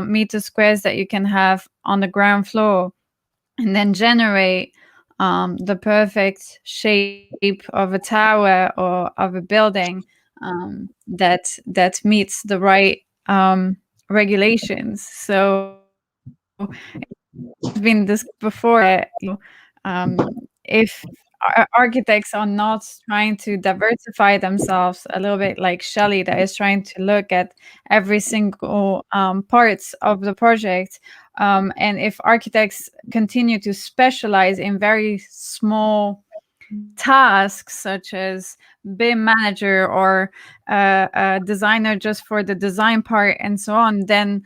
meter squares that you can have on the ground floor, and then generate the perfect shape of a tower or of a building that meets the right regulations. So it's been discussed before, if architects are not trying to diversify themselves a little bit, like Shelley, that is trying to look at every single parts of the project, and if architects continue to specialize in very small tasks, such as BIM manager or a designer just for the design part and so on, then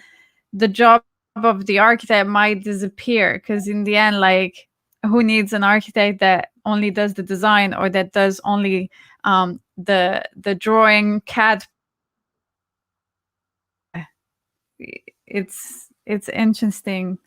the job of the architect might disappear, because in the end, like, who needs an architect that only does the design, or that does only the drawing CAD? It's interesting.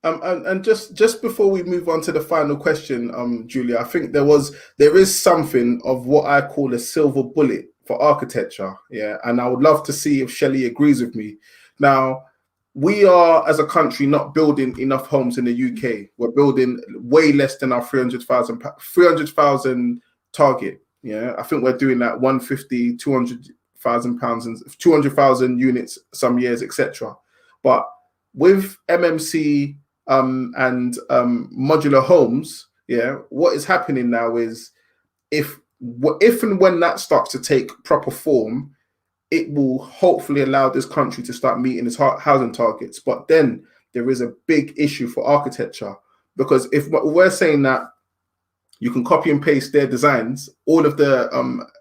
And just before we move on to the final question, Giulia, I think there is something of what I call a silver bullet for architecture. Yeah, and I would love to see if Shelley agrees with me. Now, we are, as a country, not building enough homes in the UK. We're building way less than our 300,000 target. Yeah, I think we're doing that 150, 200,000 pounds and 200,000 units some years, etc. But with MMC and modular homes, yeah, what is happening now is if and when that starts to take proper form, it will hopefully allow this country to start meeting its housing targets. But then there is a big issue for architecture, because if we're saying that you can copy and paste their designs, all of the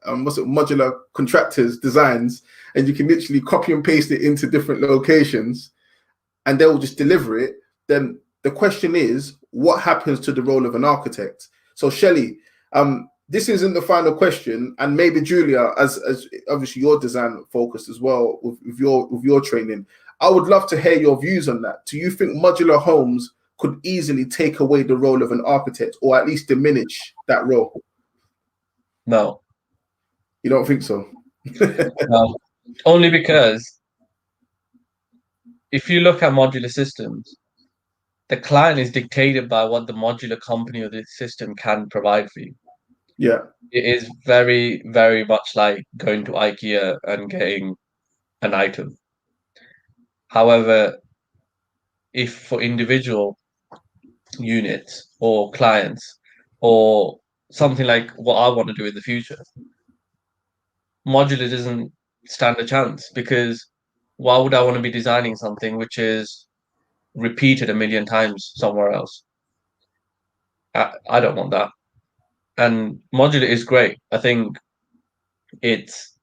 modular contractors' designs, and you can literally copy and paste it into different locations, and they will just deliver it, then the question is, what happens to the role of an architect? So Shelley, this isn't the final question, and maybe Giulia, as obviously you're design focused as well with your training, I would love to hear your views on that. Do you think modular homes could easily take away the role of an architect, or at least diminish that role? No. You don't think so? No, only because if you look at modular systems, the client is dictated by what the modular company or the system can provide for you. Yeah. It is very, very much like going to IKEA and getting an item. However, if for individual units or clients or something like what I want to do in the future, modular doesn't stand a chance, because why would I want to be designing something which is repeated a million times somewhere else? I don't want that. And modular is great. I think its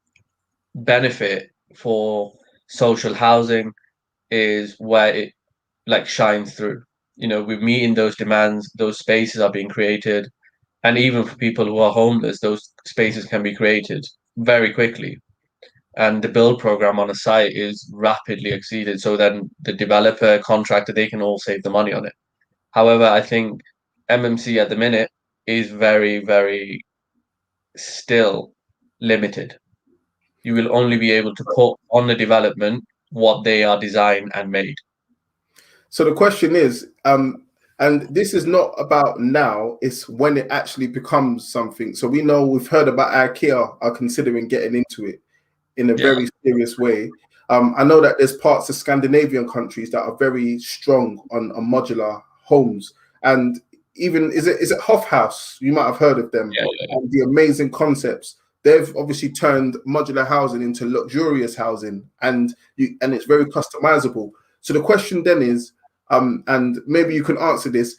benefit for social housing is where it like shines through. You know, we're meeting those demands, those spaces are being created. And even for people who are homeless, those spaces can be created very quickly. And the build program on a site is rapidly exceeded. So then the developer, contractor, they can all save the money on it. However, I think MMC at the minute is very, very still limited. You will only be able to put on the development what they are designed and made. So the question is, and this is not about now, it's when it actually becomes something. So we know, we've heard about IKEA are considering getting into it in a very serious way. I know that there's parts of Scandinavian countries that are very strong on modular homes, and even is it Hofhaus? You might have heard of them. Yeah. And the amazing concepts. they've obviously turned modular housing into luxurious housing, and it's very customizable. So the question then is, and maybe you can answer this,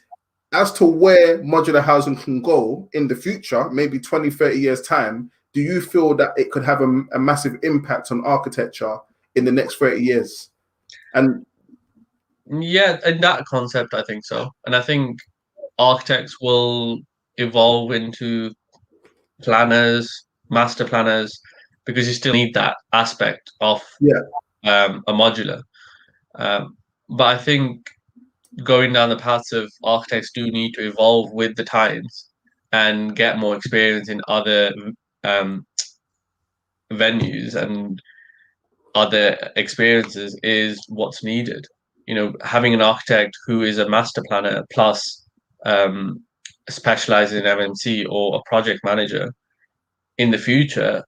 as to where modular housing can go in the future, maybe 20, 30 years time, do you feel that it could have a massive impact on architecture in the next 30 years? And yeah, in that concept, I think so. And I think architects will evolve into planners, master planners, because you still need that aspect of a modular. But I think going down the paths of architects do need to evolve with the times and get more experience in other venues and other experiences is what's needed. You know, having an architect who is a master planner plus specializes in MMC or a project manager in the future,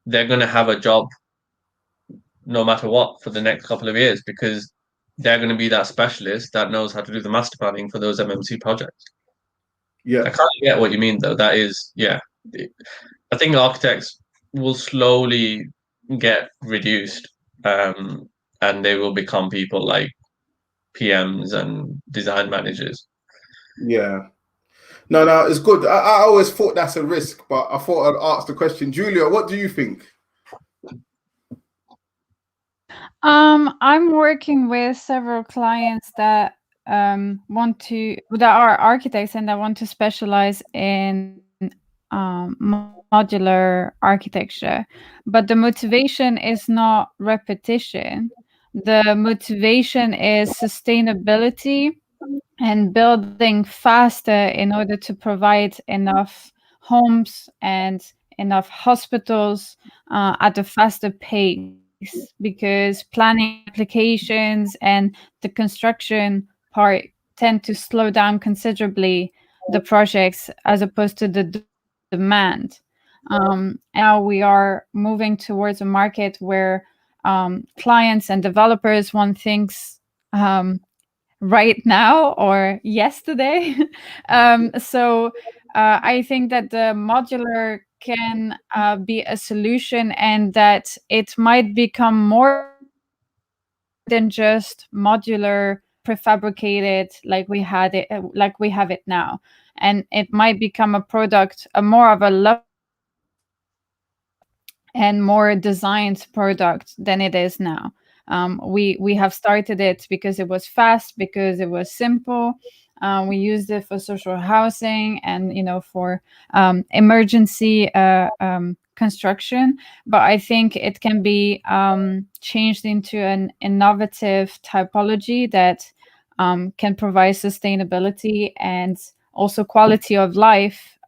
they're going to have a job no matter what for the next couple of years, because they're going to be that specialist that knows how to do the master planning for those MMC projects. Yeah, I kind of get what you mean, though. That is, yeah. I think architects will slowly get reduced, and they will become people like PMs and design managers. Yeah. No, it's good. I always thought that's a risk, but I thought I'd ask the question. Giulia, what do you think? I'm working with several clients that that are architects and that want to specialize in modular architecture, but the motivation is not repetition. The motivation is sustainability and building faster in order to provide enough homes and enough hospitals at a faster pace, because planning applications and the construction part tend to slow down considerably the projects as opposed to the demand. Now we are moving towards a market where clients and developers want things right now or yesterday. So I think that the modular can be a solution, and that it might become more than just modular prefabricated like we have it now, and it might become a product, a more of a and more designed product than it is now. We have started it because it was fast, because it was simple. We used it for social housing and for emergency construction. But I think it can be changed into an innovative typology that can provide sustainability and also quality of life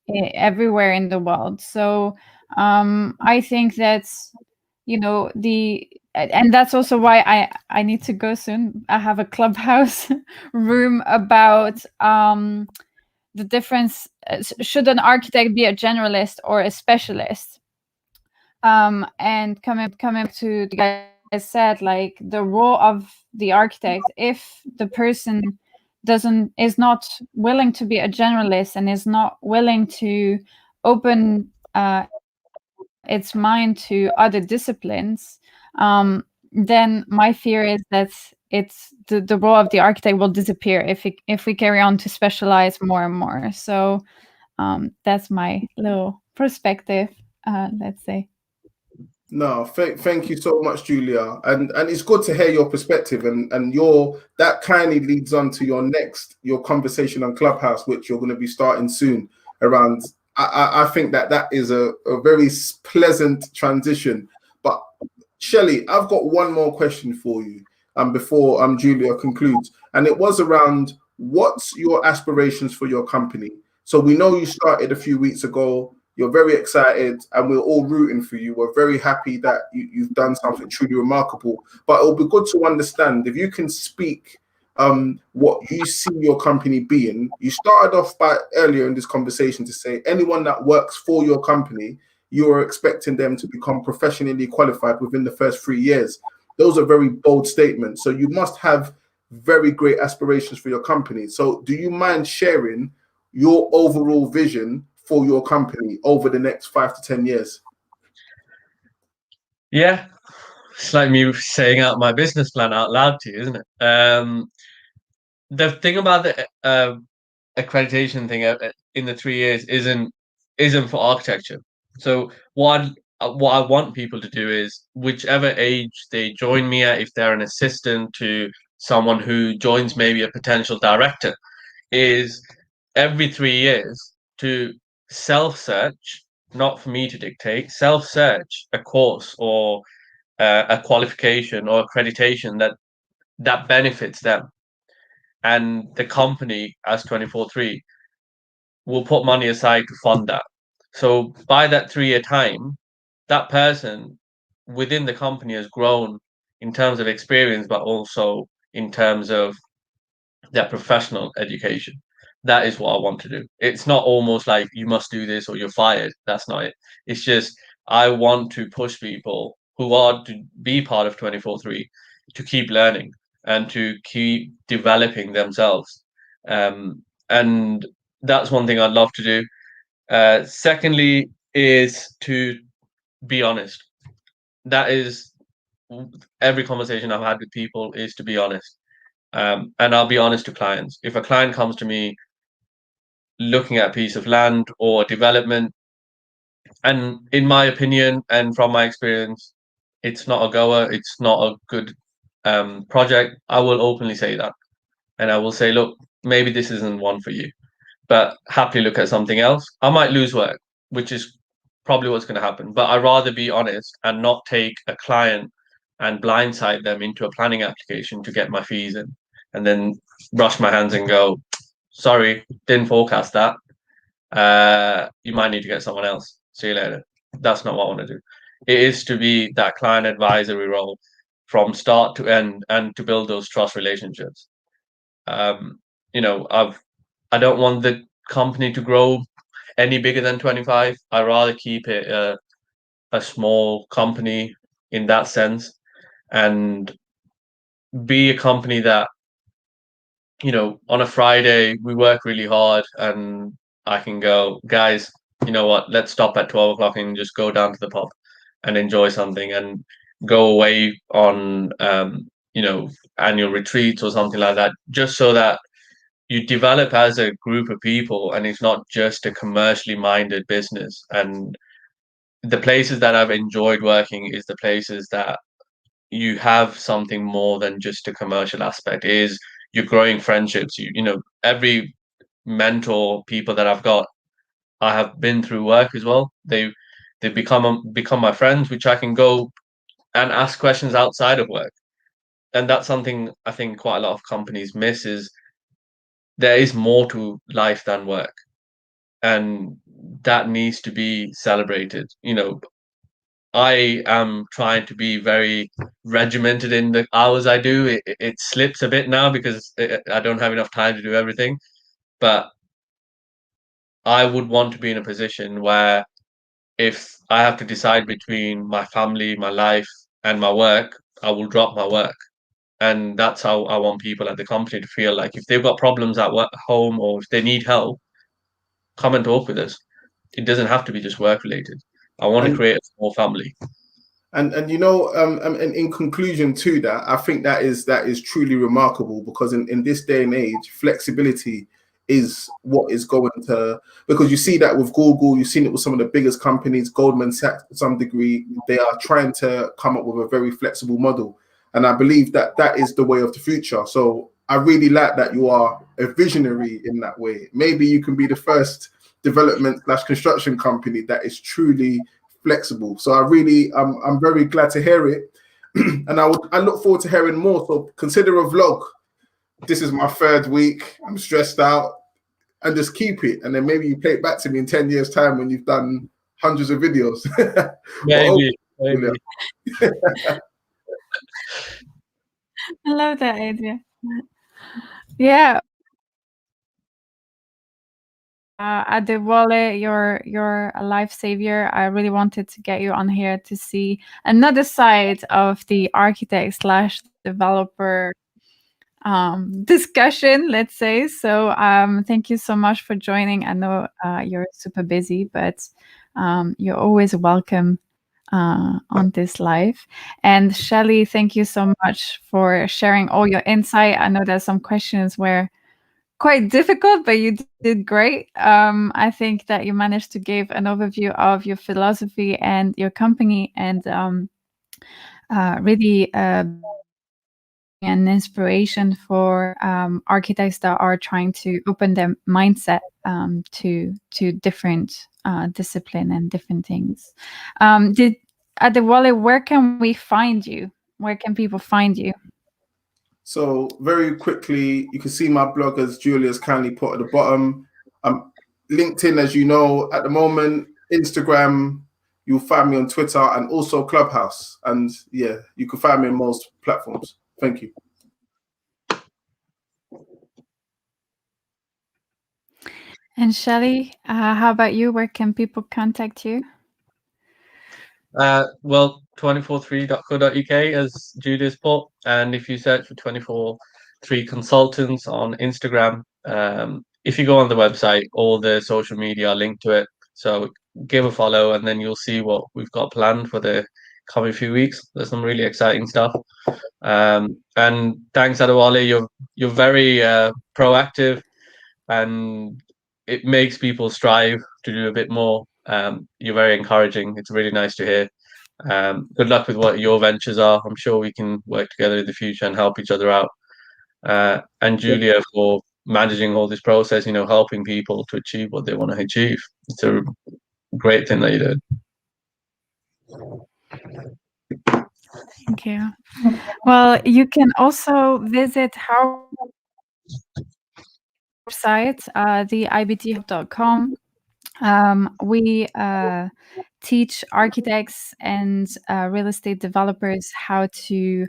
everywhere in the world. So I think that's and that's also why I need to go soon. I have a clubhouse room about the difference. Should an architect be a generalist or a specialist? And coming to the guy said, like, the role of the architect, if the person is not willing to be a generalist and is not willing to open its mind to other disciplines, then my fear is that the role of the architect will disappear if we carry on to specialize more and more. So that's my little perspective, let's say. No, thank you so much, Giulia, and it's good to hear your perspective, and that kindly leads on to your conversation on Clubhouse, which you're going to be starting soon around. I think that is a very pleasant transition. But Shelley, I've got one more question for you before Giulia concludes, and it was around what's your aspirations for your company. So we know you started a few weeks ago. You're very excited, and we're all rooting for you. We're very happy that you've done something truly remarkable. But it'll be good to understand if you can speak what you see your company being. You started off by earlier in this conversation to say anyone that works for your company, you are expecting them to become professionally qualified within the first 3 years. Those are very bold statements. So you must have very great aspirations for your company. So do you mind sharing your overall vision for your company over the next 5 to 10 years? Yeah, it's like me saying out my business plan out loud to you, isn't it? The thing about the accreditation thing in the 3 years isn't for architecture. So what I want people to do is, whichever age they join me at, if they're an assistant to someone who joins maybe a potential director, is every 3 years to self-search, not for me to dictate, self-search a course or a qualification or accreditation that benefits them, and the company as 24/3 will put money aside to fund that. So by that 3-year time, that person within the company has grown in terms of experience, but also in terms of their professional education. That is what I want to do. It's not almost like you must do this or you're fired. That's not it. It's just I want to push people who are to be part of 24/3 to keep learning and to keep developing themselves. And that's one thing I'd love to do. Secondly, is to be honest. That is every conversation I've had with people is to be honest. And I'll be honest to clients. If a client comes to me looking at a piece of land or development, and in my opinion and from my experience, it's not a goer, it's not a good project, I will openly say that. And I will say, look, maybe this isn't one for you, but happily look at something else. I might lose work, which is probably what's going to happen. But I'd rather be honest and not take a client and blindside them into a planning application to get my fees in, and then rush my hands and go, sorry, didn't forecast that. You might need to get someone else. See you later. That's not what I want to do. It is to be that client advisory role from start to end and to build those trust relationships. You know, I don't want the company to grow any bigger than 25. I rather keep it a small company in that sense, and be a company that, you know, on a Friday we work really hard and I can go, guys, you know what, let's stop at 12 o'clock and just go down to the pub and enjoy something and go away on you know, annual retreats or something like that, just so that you develop as a group of people and it's not just a commercially minded business. And the places that I've enjoyed working is the places that you have something more than just a commercial aspect. It is you're growing friendships. You know, every mentor people that I've got, I have been through work as well. They've become my friends, which I can go and ask questions outside of work. And that's something I think quite a lot of companies miss, is there is more to life than work, and that needs to be celebrated. You know, I am trying to be very regimented in the hours I do. It slips a bit now because I don't have enough time to do everything. But I would want to be in a position where if I have to decide between my family, my life, and my work, I will drop my work. And that's how I want people at the company to feel. Like if they've got problems at work, home, or if they need help, come and talk with us. It doesn't have to be just work related. I want to create a small family. And you know, and in conclusion to that, I think that is truly remarkable, because in this day and age, flexibility is what is going to, because you see that with Google, you've seen it with some of the biggest companies, Goldman Sachs to some degree, they are trying to come up with a very flexible model. And I believe that that is the way of the future. So I really like that you are a visionary in that way. Maybe you can be the first development/construction company that is truly flexible. So I really, I'm very glad to hear it. And I look forward to hearing more. So consider a vlog. This is my 3rd week. I'm stressed out, and just keep it. And then maybe you play it back to me in 10 years time when you've done hundreds of videos. Maybe. I love that idea. Yeah. Adewole, you're a life savior. I really wanted to get you on here to see another side of the architect/developer discussion, let's say. So thank you so much for joining. I know you're super busy, but you're always welcome on this live. And Shelley, thank you so much for sharing all your insight. I know there's some questions where quite difficult, but you did great. I think that you managed to give an overview of your philosophy and your company, and really an inspiration for architects that are trying to open their mindset to different discipline and different things. Adewole, where can we find you? Where can people find you? So very quickly, you can see my blog, as Julia's kindly put at the bottom. LinkedIn, as you know, at the moment, Instagram, you'll find me on Twitter, and also Clubhouse. And yeah, you can find me on most platforms. Thank you. And Shelley, how about you? Where can people contact you? Well, 243.co.uk as Julia's put, and if you search for 243 consultants on Instagram, if you go on the website, all the social media are linked to it. So give a follow, and then you'll see what we've got planned for the coming few weeks. There's some really exciting stuff. And thanks, Adewole. You're very proactive, and it makes people strive to do a bit more. You're very encouraging. It's really nice to hear. Good luck with what your ventures are. I'm sure we can work together in the future and help each other out. And Giulia, for managing all this process, helping people to achieve what they want to achieve. It's a great thing that you did. Thank you. Well, you can also visit our website, theibthub.com. We teach architects and real estate developers how to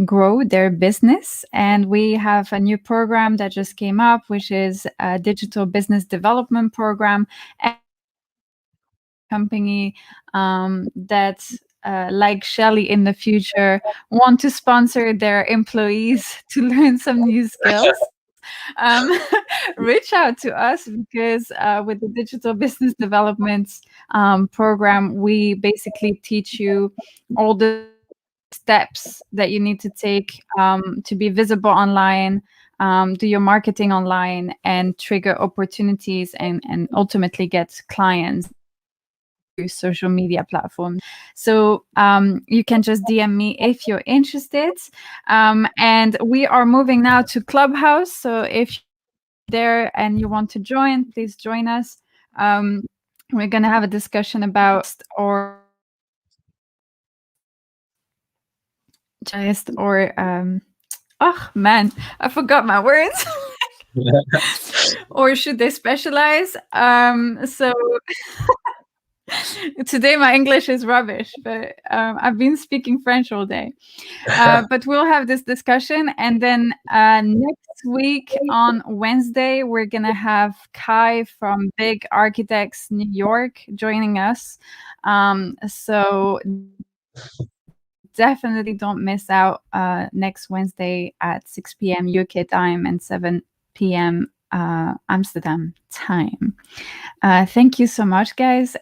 grow their business. And we have a new program that just came up, which is a digital business development program. And company that, like Shelley in the future, want to sponsor their employees to learn some new skills. Reach out to us, because with the digital business development program, we basically teach you all the steps that you need to take to be visible online, do your marketing online, and trigger opportunities, and ultimately get clients through social media platforms. So you can just DM me if you're interested. And we are moving now to Clubhouse. So if you're there and you want to join, please join us. We're going to have a discussion about oh man, I forgot my words. Or should they specialize? So today my English is rubbish, but I've been speaking French all day. But we'll have this discussion, and then next week on Wednesday, we're gonna have Kai from Big Architects New York joining us. So definitely don't miss out next Wednesday at 6 p.m. UK time and 7 p.m. Amsterdam time. Thank you so much, guys.